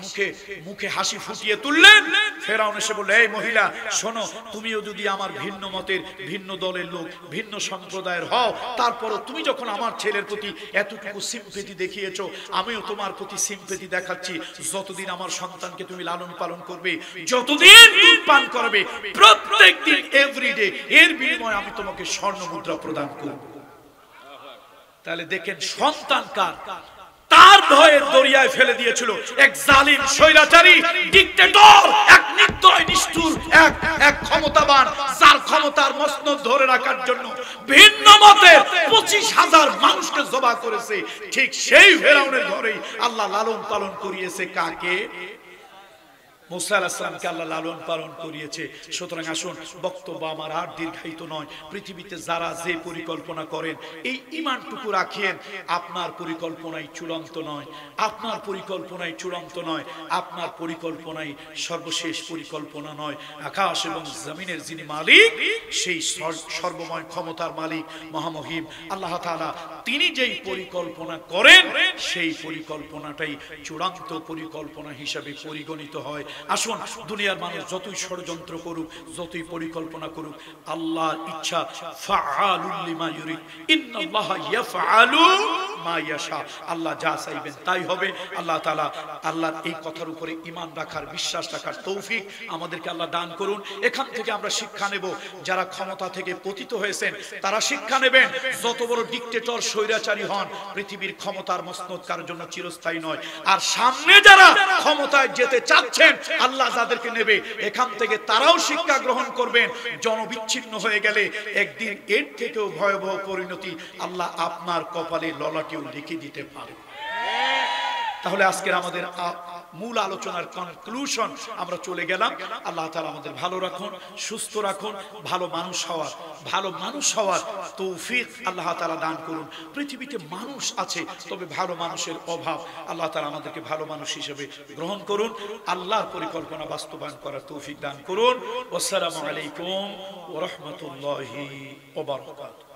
মুখে হাসি ফুটিয়ে তুললেন, ফেরাউন এসে বলল, এই মহিলা শোনো, তুমিও যদি আমার ভিন্ন মতের, ভিন্ন দলের লোক, ভিন্ন সম্প্রদায়ের হও, তারপরও তুমি যখন আমার ছেলের প্রতি এতটুকু সিম্পেথি দেখিয়েছো, আমিও তোমার প্রতি সিম্পেথি দেখাচ্ছি। যতদিন আমার সন্তানকে তুমি লালন পালন করবে, যতদিন দুধ পান করবে, প্রত্যেকদিন এভরিডে, এর বিনিময়ে আমি তোমাকে স্বর্ণ মুদ্রা প্রদান করব। তাহলে দেখেন সন্তান কার? তার ভয়ে দরিয়ায় ফেলে দিয়েছিল এক জালিম স্বৈরাচারী ডিক্টেটর, এক নির্দয় নিষ্ঠুর, এক ক্ষমতাবান, যার ক্ষমতার মসনদ ধরে রাখার জন্য ভিন্ন মতের 25,000 মানুষকে জবাই করেছে। ঠিক সেই ফেরাউনের ঘরেই আল্লাহ লালন পালন করিয়েছে কাকে? মুসা আলাইহিস সালামকে আল্লাহ লালন পালন করিয়েছে। সুতরাং আসুন, বক্তব্য আমার আর দীর্ঘায়িত নয়। পৃথিবীতে যারা যে পরিকল্পনা করেন, এই ঈমানটুকু রাখেন, আপনার পরিকল্পনাই চূড়ান্ত নয়, আপনার পরিকল্পনাই চূড়ান্ত নয়, আপনার পরিকল্পনাই সর্বশেষ পরিকল্পনা নয়। আকাশ এবং জমিনের যিনি মালিক, সেই সর্বময় ক্ষমতার মালিক মহামহিম আল্লাহ তাআলা, তিনি যেই পরিকল্পনা করেন, সেই পরিকল্পনাটাই চূড়ান্ত পরিকল্পনা হিসাবে পরিগণিত হয়। আসুন, দুনিয়ার মানুষ যতই ষড়যন্ত্র করুক, যতই পরিকল্পনা করুক, আল্লাহর ইচ্ছা ফাআলুল লিমা ইউরিদ, ইন্নাল্লাহা ইয়াফআলু মা ইয়াশা। আল্লাহ যা চাইবেন তাই হবে। আল্লাহ তাআলা আল্লাহর এই কথার উপরে ঈমান রাখার, বিশ্বাস রাখার তৌফিক আমাদেরকে আল্লাহ দান করুন। এখান থেকে আমরা শিক্ষা নেব, যারা ক্ষমতা থেকে পতিত হয়েছেন তারা শিক্ষা নেবেন, যত বড় ডিক্টেটর স্বৈরাচারী হন, পৃথিবীর ক্ষমতার মসনদ কারোর জন্য চিরস্থায়ী নয়। আর সামনে যারা ক্ষমতায় যেতে চাচ্ছেন, আল্লাহ যাদেরকে নেবে, এখান থেকে তারাও শিক্ষা গ্রহণ করবেন। জনবিচ্ছিন্ন হয়ে গেলে একদিন এর থেকেও ভয়াবহ পরিণতি আল্লাহ আপনার কপালে ললাটেও লিখে দিতে পারে। তাহলে আজকের আমাদের মূল আলোচনার কনক্লুশন আমরা চলে গেলাম। আল্লাহ তাআলা আমাদের ভালো রাখুন, সুস্থ রাখুন, ভালো মানুষ হওয়ার তৌফিক আল্লাহ তাআলা দান করুন। পৃথিবীতে মানুষ আছে, তবে ভালো মানুষের অভাব। আল্লাহ তাআলা আমাদেরকে ভালো মানুষ হিসেবে গ্রহণ করুন, আল্লাহর পরিকল্পনা বাস্তবায়ন করার তৌফিক দান করুন। আসসালামু আলাইকুম ওয়া রাহমাতুল্লাহি ওয়া বারাকাতুহু।